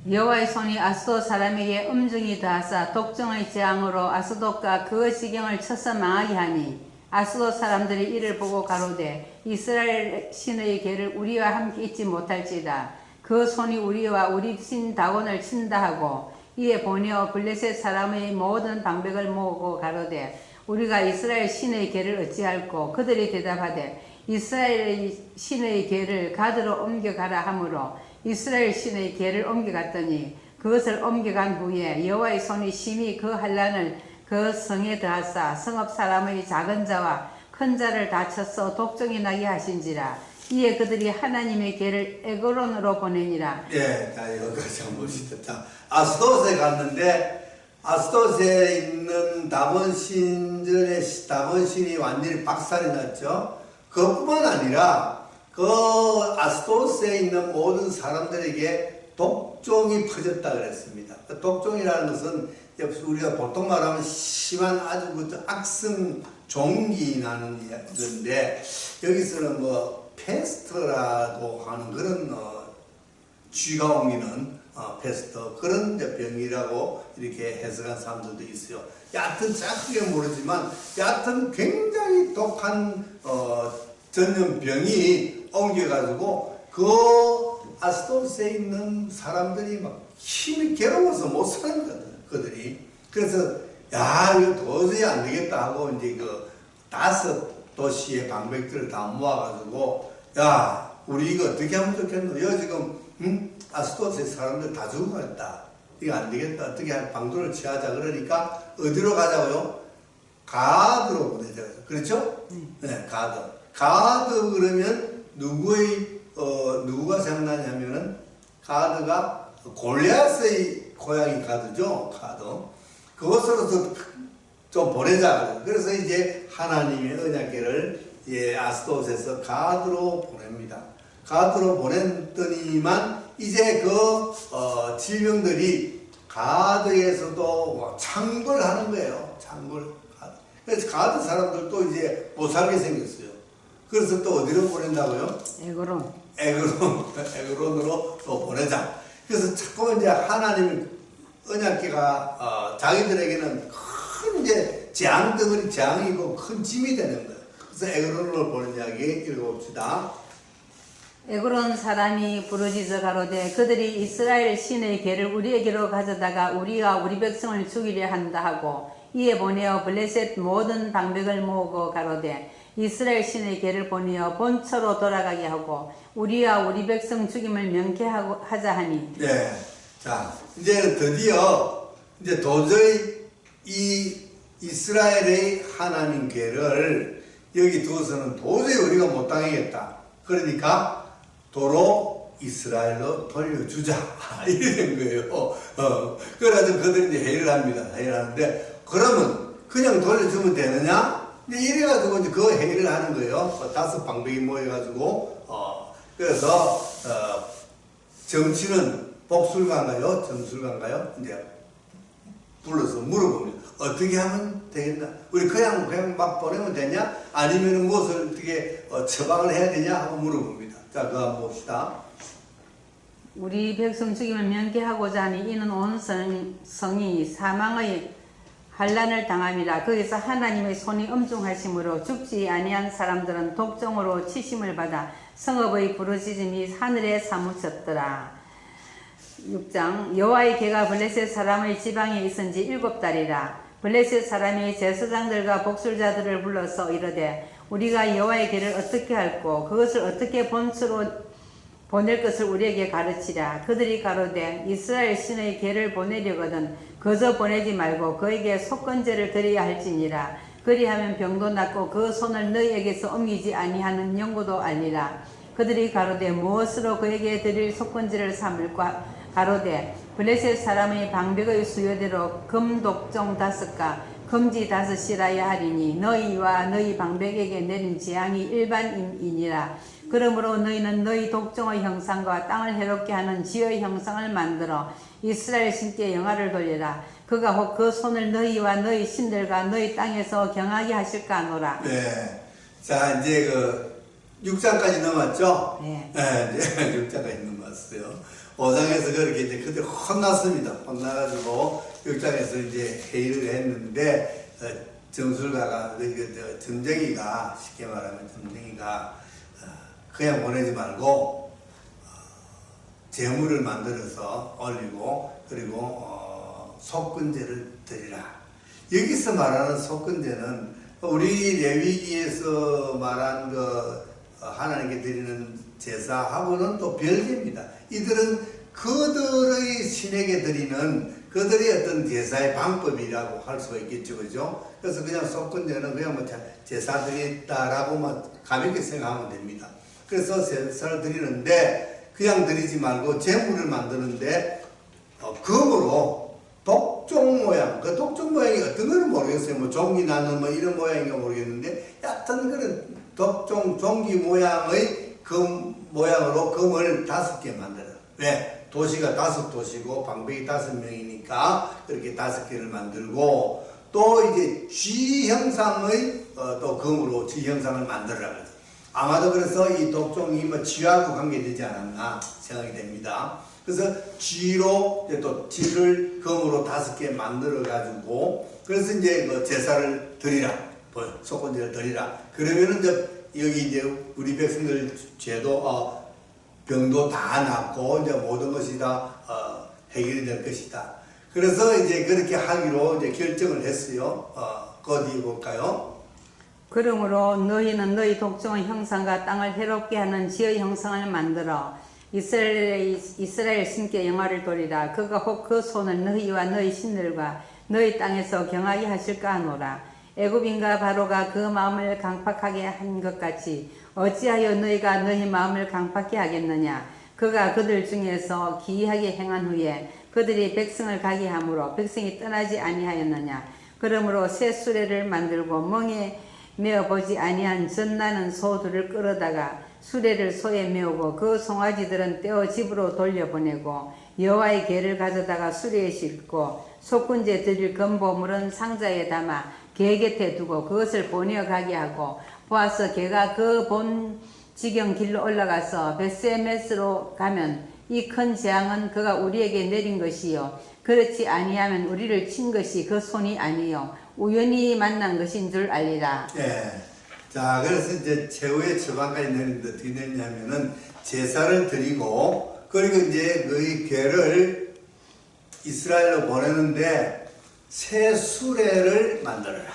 여호와의 손이 아스돗 사람에게 엄중히 더하사 독종의 재앙으로 아스돗과 그 지경을 쳐서 망하게 하니 아스돗 사람들이 이를 보고 가로되 이스라엘 신의 괴를 우리와 함께 잊지 못할지다. 그 손이 우리와 우리 신 다곤을 친다 하고 이에 보내어 블레셋 사람의 모든 방백을 모으고 가로되 우리가 이스라엘 신의 괴를 어찌할꼬. 그들이 대답하되 이스라엘 신의 괴를 가드로 옮겨가라 하므로 이스라엘 신의 괴를 옮겨갔더니 그것을 옮겨간 후에 여호와의 손이 심히 그 환난을 그 성에 더하사 성읍 사람의 작은 자와 큰 자를 다쳐서 독종이 나게 하신지라. 이에 그들이 하나님의 괴를 에그론으로 보내니라. 예, 자 여기까지 한번 봅시다. 자, 아스돗에 갔는데 아스돗에 있는 다본 신전의 다본 신이 완전히 박살이 났죠. 그것뿐만 아니라 그 아스돗에 있는 모든 사람들에게 독종이 퍼졌다 그랬습니다. 그 독종이라는 것은 우리가 보통 말하면 심한 아주 그 악성 종기 나는 건데 여기서는 뭐 페스트라고 하는 그런 쥐가 옮기는 페스트 그런 병이라고 이렇게 해석한 사람들도 있어요. 여하튼 정확하게 모르지만 여하튼 굉장히 독한 전염병이 옮겨가지고 그 아스돗에 있는 사람들이 막 힘이 괴로워서 못 사는 거거든 그들이. 그래서 야 이거 도저히 안 되겠다 하고 이제 그 5도시의 방백들을 다 모아가지고 야 우리 이거 어떻게 하면 좋겠노? 여기 지금 아스돗의 사람들 다 죽어갔다. 이거 안 되겠다. 어떻게 할 방도를 취하자. 그러니까 어디로 가자고요? 가드로 보내자. 그렇죠? 네, 가드. 가드 그러면 누구가 생각나냐면은 가드가 골리앗의 고향이 가드죠. 가드. 그것으로서 좀 보내자. 그래서 이제 하나님의 언약궤를 아스돗에서 가드로 보냅니다. 가드로 보냈더니만 이제 그 질병들이 가드에서도 창궐하는 거예요. 창궐. 그래서 가드 사람들도 이제 못 살게 생겼어요. 그래서 또 어디로 보낸다고요? 에그론. 에그론으로 또 보내자. 그래서 자꾸 이제 하나님 언약궤가 자기들에게는 큰 이제 재앙덩어리 재앙이고 큰 짐이 되는 거예요. 그래서 에그론으로 보낸 이야기 읽어봅시다. 에그론 사람이 부르짖어 가로되 그들이 이스라엘 신의 괴를 우리에게로 가져다가 우리와 우리 백성을 죽이려 한다 하고 이에 보내어 블레셋 모든 방백을 모으고 가로되 이스라엘 신의 괴를 보내어 본처로 돌아가게 하고 우리와 우리 백성 죽임을 명쾌하자 하니. 네. 자, 이제 드디어 이제 도저히 이 이스라엘의 하나님 괴를 여기 두어서는 도저히 우리가 못 당하겠다. 그러니까 도로 이스라엘로 돌려주자. 이래 된 거예요. 그래가지고 그들이 이제 회의를 합니다. 회의를 하는데 그러면 그냥 돌려주면 되느냐? 이래가지고 이제 그 회의를 하는 거예요. 5 방백이 모여가지고 그래서 정치는 복술가인가요? 점술가인가요? 이제 불러서 물어봅니다. 어떻게 하면 되겠나? 우리 그냥 막 보내면 되냐? 아니면 무엇을 어떻게 처방을 해야 되냐? 하고 물어봅니다. 자, 그거 한번 봅시다. 우리 백성 죽임을 명쾌하고자 하니 이는 온 성이 사망의 환난을 당함이라. 거기서 하나님의 손이 엄중하심으로 죽지 아니한 사람들은 독종으로 치심을 받아 성읍의 부르짖음이 하늘에 사무쳤더라. 6장 여호와의 궤가 블레셋 사람의 지방에 있은지 7달이라. 블레셋 사람이 제사장들과 복술자들을 불러서 이르되 우리가 여호와의 궤를 어떻게 할꼬 그것을 어떻게 본처로 보낼 것을 우리에게 가르치라. 그들이 가로되 이스라엘 신의 궤를 보내려거든 거저 보내지 말고 그에게 속건제를 드려야 할지니라. 그리하면 병도 낫고 그 손을 너희에게서 옮기지 아니하는 연고도 알리라. 그들이 가로되 무엇으로 그에게 드릴 속건제를 삼을까? 가로되 블레셋 사람의 방백의 수요대로 금독종 5가 금지 5이라야 하리니 너희와 너희 방백에게 내린 재앙이 일반이니라. 그러므로 너희는 너희 독종의 형상과 땅을 해롭게 하는 쥐의 형상을 만들어 이스라엘 신께 영화를 돌리라. 그가 혹 그 손을 너희와 너희 신들과 너희 땅에서 경하게 하실까 하노라. 네. 자, 이제 6장까지 넘었죠? 네. 네, 6장까지 넘었어요. 오상에서 그렇게 이제 그때 혼났습니다. 혼나가지고 육장에서 이제 회의를 했는데 정술가가 점쟁이가 쉽게 말하면 점쟁이가 그냥 보내지 말고 제물을 만들어서 올리고 그리고 속건제를 드리라. 여기서 말하는 속건제는 우리 레위기에서 말한 하나님께 드리는 제사하고는 또 별개입니다. 이들은 그들의 신에게 드리는 그들의 어떤 제사의 방법이라고 할 수가 있겠죠, 그죠? 그래서 그냥 속건제는 그냥 뭐 제사 드리다라고만 가볍게 생각하면 됩니다. 그래서 제사를 드리는데 그냥 드리지 말고 제물을 만드는데 금으로 독종 모양, 그 독종 모양이 어떤 거는 모르겠어요. 뭐 종이 나는 뭐 이런 모양인가 모르겠는데 여하튼 그런 독종 종기 모양의 금 모양으로 금을 5개 만들어. 왜? 도시가 5도시고 방백이 5명이니까 그렇게 5개를 만들고 또 이제 G 형상의 또 금으로 G 형상을 만들어라. 아마도 그래서 이 독종이 뭐 G하고 관계되지 않았나 생각이 됩니다. 그래서 G로 또 G를 금으로 5개 만들어 가지고 그래서 이제 그 제사를 드리라, 속건제를 드리라. 그러면은 이제 여기 이제 우리 백성들 죄도 병도 다 낫고 이제 모든 것이 다 해결이 될 것이다. 그래서 이제 그렇게 하기로 이제 결정을 했어요. 어디 볼까요? 그러므로 너희는 너희 독종의 형상과 땅을 해롭게 하는 지의 형상을 만들어 이스라엘 신께 영화를 돌리라. 그가 혹 그 손을 너희와 너희 신들과 너희 땅에서 경하게 하실까 하노라. 애굽인과 바로가 그 마음을 강팍하게 한 것 같이 어찌하여 너희가 너희 마음을 강팍하게 하겠느냐. 그가 그들 중에서 기이하게 행한 후에 그들이 백성을 가게 함으로 백성이 떠나지 아니하였느냐. 그러므로 새 수레를 만들고 멍에 메어보지 아니한 젖나는 소들을 끌어다가 수레를 소에 메우고 그 송아지들은 떼어 집으로 돌려보내고 여호와의 궤를 가져다가 수레에 싣고 속건제 드릴 금보물은 상자에 담아 궤 곁에 두고 그것을 보내어 가게 하고 보아서 궤가 그 본 지경 길로 올라가서 벳세메스로 가면 이 큰 재앙은 그가 우리에게 내린 것이요 그렇지 아니하면 우리를 친 것이 그 손이 아니요 우연히 만난 것인 줄 알리라. 예. 자, 그래서 이제 최후의 처방까지 내리는데 어떻게 내리냐면은 제사를 드리고 그리고 이제 너희 궤를 이스라엘로 보내는데 새 수레를 만들어라.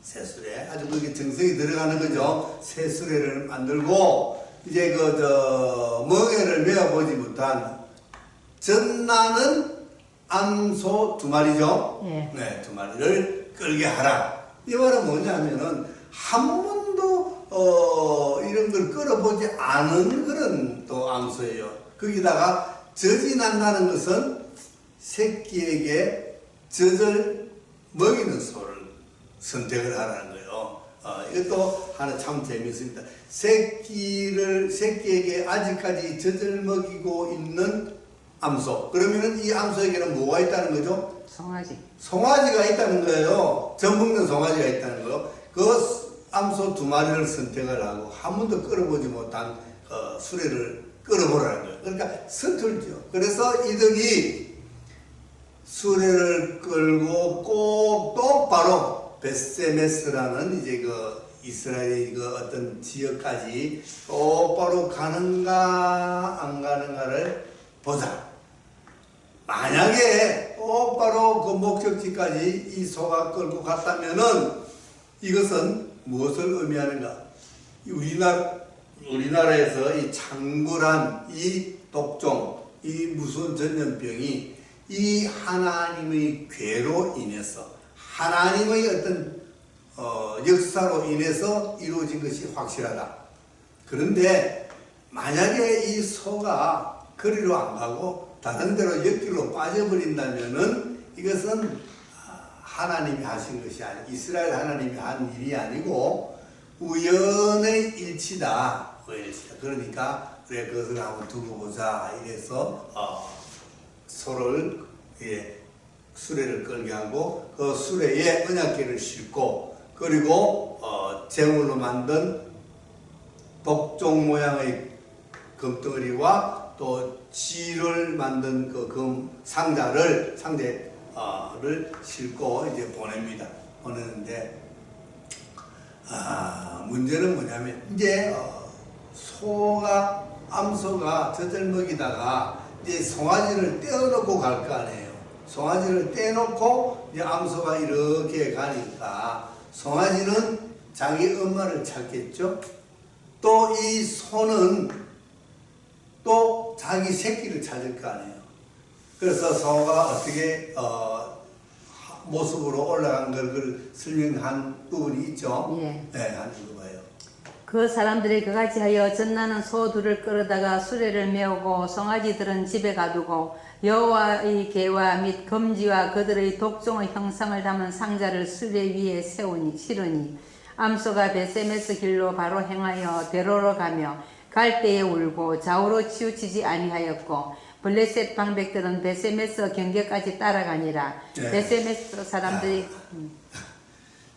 새 수레. 아주 그게 정성이 들어가는 거죠. 새 수레를 만들고 이제 멍에를 메어보지 못한 젖나는 암소 2마리죠. 예. 네, 2마리를 끌게 하라. 이 말은 뭐냐면은 한 번도 이런 걸 끌어보지 않은 그런 또 암소예요. 거기다가 젖이 난다는 것은 새끼에게 젖을 먹이는 소를 선택을 하라는 거예요. 이것도 하나 참 재미있습니다. 새끼에게 아직까지 젖을 먹이고 있는 암소. 그러면은 이 암소에게는 뭐가 있다는 거죠? 송아지. 송아지가 있다는 거예요. 젖 먹는 송아지가 있다는 거. 그 암소 2마리를 선택을 하고 한 번도 끌어보지 못한 수레를 끌어보라는 거예요. 그러니까 서툴죠. 그래서 이들이 수레를 끌고 꼭 똑바로 벳세메스라는 이제 그 이스라엘의 그 어떤 지역까지 똑바로 가는가 안 가는가를 보자. 만약에 똑바로 그 목적지까지 이 소가 끌고 갔다면은 이것은 무엇을 의미하는가? 우리나라에서 이 창궐한 이 독종, 이 무슨 전염병이 이 하나님의 괴로 인해서 하나님의 어떤 역사로 인해서 이루어진 것이 확실하다. 그런데 만약에 이 소가 거리로 안 가고 다른 데로 옆길로 빠져버린다면은 이것은 하나님이 하신 것이 아니고 이스라엘 하나님이 한 일이 아니고 우연의 일치다. 그러니까 그래 그것을 한번 두고 보자. 이래서 소를 수레를 끌게 하고 그 수레에 언약궤를 싣고 그리고 제물로 만든 독종 모양의 금덩어리와 또 지를 만든 그 금 상자를 싣고 이제 보냅니다. 보내는데 문제는 뭐냐면 이제 암소가 젖을 먹이다가 이제 송아지를 떼어놓고 갈 거 아니에요. 송아지를 떼놓고 이제 암소가 이렇게 가니까 송아지는 자기 엄마를 찾겠죠. 또 이 소는 또 자기 새끼를 찾을 거 아니에요. 그래서 소가 어떻게 모습으로 올라간 걸 설명한 부분이 있죠. 예. 네, 한 읽어봐요. 그 사람들이 그같이 하여 전나는 소 둘을 끌어다가 수레를 메우고 송아지들은 집에 가두고 여호와의 계와 및 금지와 그들의 독종의 형상을 담은 상자를 수레 위에 실으니 암소가 베세메스 길로 바로 행하여 대로로 가며 갈 때에 울고 좌우로 치우치지 아니하였고 블레셋 방백들은 베세메스 경계까지 따라가니라. 네. 베세메스 사람들이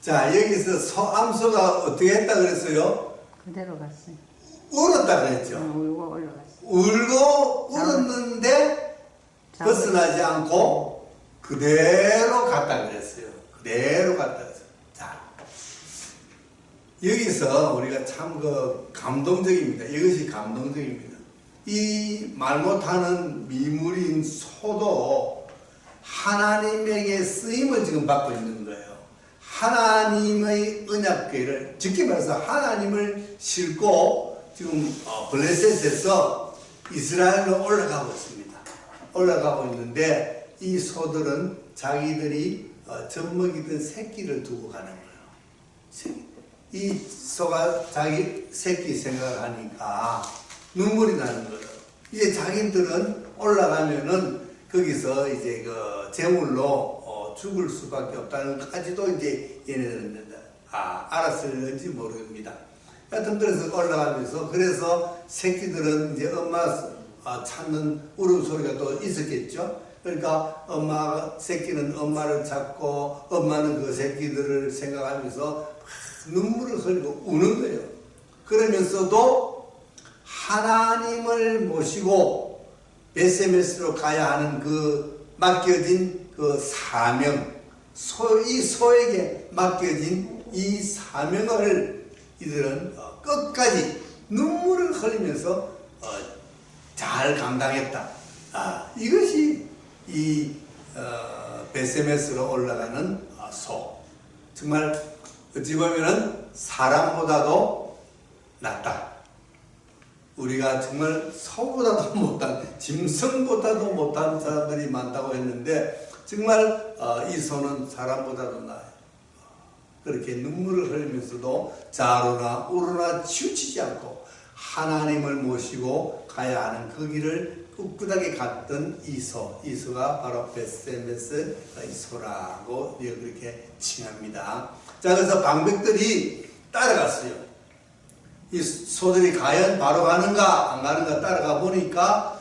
자, 여기서 암소가 어떻게 했다 그랬어요? 그대로 갔어요. 울었다 그랬죠. 울고 올라갔어요. 울고 울었는데 벗어나지 않고 그대로 갔다 그랬어요. 그대로 갔다 그랬어요. 자, 여기서 우리가 참 감동적입니다. 이것이 감동적입니다. 이 말 못하는 미물인 소도 하나님에게 쓰임을 지금 받고 있는 거예요. 하나님의 언약궤를, 쉽게 말해서 하나님을 싣고 지금 블레셋에서 이스라엘로 올라가고 있습니다. 올라가고 있는데 이 소들은 자기들이 젖먹이던 새끼를 두고 가는 거예요. 이 소가 자기 새끼 생각을 하니까 눈물이 나는 거예요. 이제 자기들은 올라가면은 거기서 이제 그 제물로 죽을 수밖에 없다는 것까지도 이제 얘네들은 알았을지 모릅니다. 하여튼 그래서 올라가면서 그래서 새끼들은 이제 엄마 찾는 울음소리가 또 있었겠죠. 그러니까 새끼는 엄마를 찾고 엄마는 그 새끼들을 생각하면서 눈물을 흘리고 우는 거예요. 그러면서도 하나님을 모시고 베세메스로 가야 하는 그 맡겨진 그 사명, 이 소에게 맡겨진 이 사명을 이들은 끝까지 눈물을 흘리면서 잘 감당했다. 이것이 이 베세메스로 올라가는 소. 정말 어찌 보면은 사람보다도 낫다. 우리가 정말 소보다도 못한, 짐승보다도 못한 사람들이 많다고 했는데 정말 이 소는 사람보다도 나아요. 그렇게 눈물을 흘리면서도 자로나 우로나 치우치지 않고 하나님을 모시고 가야 하는 그 길을 꿋꿋하게 갔던 이 소가 바로 베세메스 이 소라고 그렇게 칭합니다. 자, 그래서 방백들이 따라갔어요. 이 소들이 과연 바로 가는가 안 가는가 따라가 보니까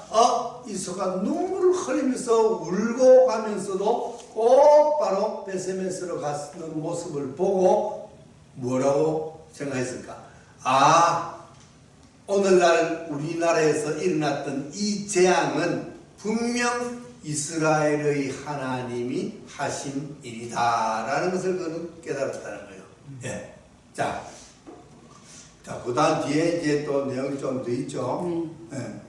이 소가 눈물을 흘리면서 울고 가면서도 꼭 바로 베세메스로 가는 모습을 보고 뭐라고 생각했을까? 오늘날 우리나라에서 일어났던 이 재앙은 분명 이스라엘의 하나님이 하신 일이다라는 것을 그는 깨달았다는 거예요. 예. 자, 그 다음 뒤에 이제 또 내용이 좀 더 있죠. 예.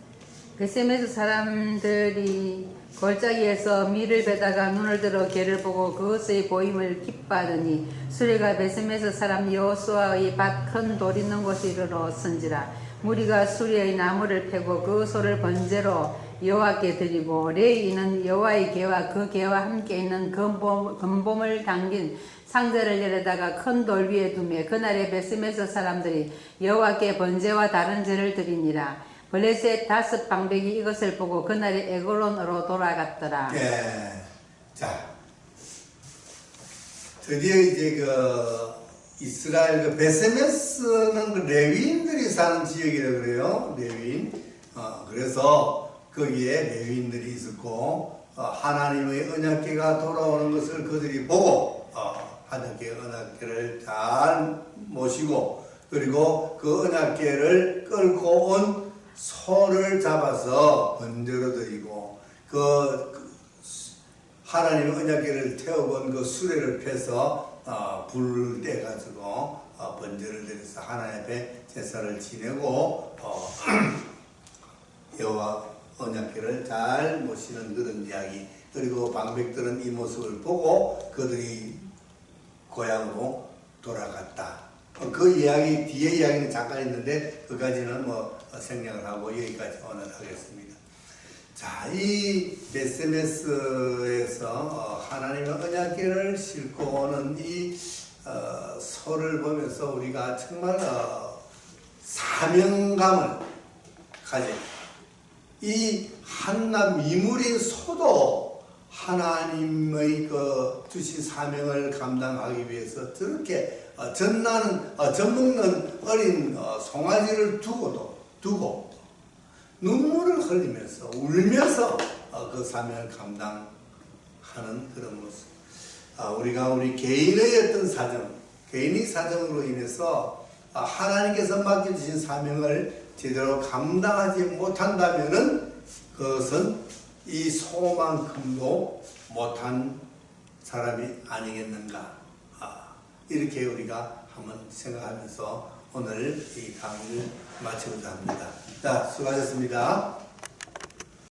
베세메스 사람들이 골짜기에서 밀을 베다가 눈을 들어 개를 보고 그것의 보임을 기뻐하더니 수레가 베세메스 사람 여호수아의 밭 큰 돌 있는 곳에 이르러 선지라. 무리가 수레의 나무를 패고 그 소를 번제로 여호와께 드리고 레위인은 여호와의 개와 그 개와 함께 있는 금봄을 담긴 상자를 내려다가 큰 돌 위에 두매 그날에 베세메스 사람들이 여호와께 번제와 다른 제를 드리니라. 블레셋 5 방백이 이것을 보고 그날에 에글론으로 돌아갔더라. 예. 자, 드디어 이제 이스라엘 베세메스는 레위인들이 사는 지역이라 그래요. 레위인. 그래서 거기에 레위인들이 있었고 하나님의 언약궤가 돌아오는 것을 그들이 보고 하나님의 언약궤를 잘 모시고 그리고 그 언약궤를 끌고 온 소를 잡아서 번제로 드리고 하나님의 언약궤를 태워본 그 수레를 펴서 불을 떼가지고 번제를 드려서 하나님 앞에 제사를 지내고 여호와 언약궤를 잘 모시는 그런 이야기. 그리고 방백들은 이 모습을 보고 그들이 고향으로 돌아갔다. 그 이야기 뒤에 이야기는 잠깐 있는데 그까지는 생략을 하고 여기까지 오늘 하겠습니다. 자, 이 베세메스에서 하나님의 언약궤를 싣고 오는 이 소를 보면서 우리가 정말 사명감을 가져요. 이 한낱 미물인 소도 하나님의 주신 사명을 감당하기 위해서 저렇게 젖먹는 어린 송아지를 두고 눈물을 흘리면서 울면서 그 사명을 감당하는 그런 모습. 우리가 우리 개인의 어떤 개인의 사정으로 인해서 하나님께서 맡겨주신 사명을 제대로 감당하지 못한다면은 그것은 이 소만큼도 못한 사람이 아니겠는가. 이렇게 우리가 한번 생각하면서 오늘 이 강의를 마치고자 합니다. 자, 수고하셨습니다.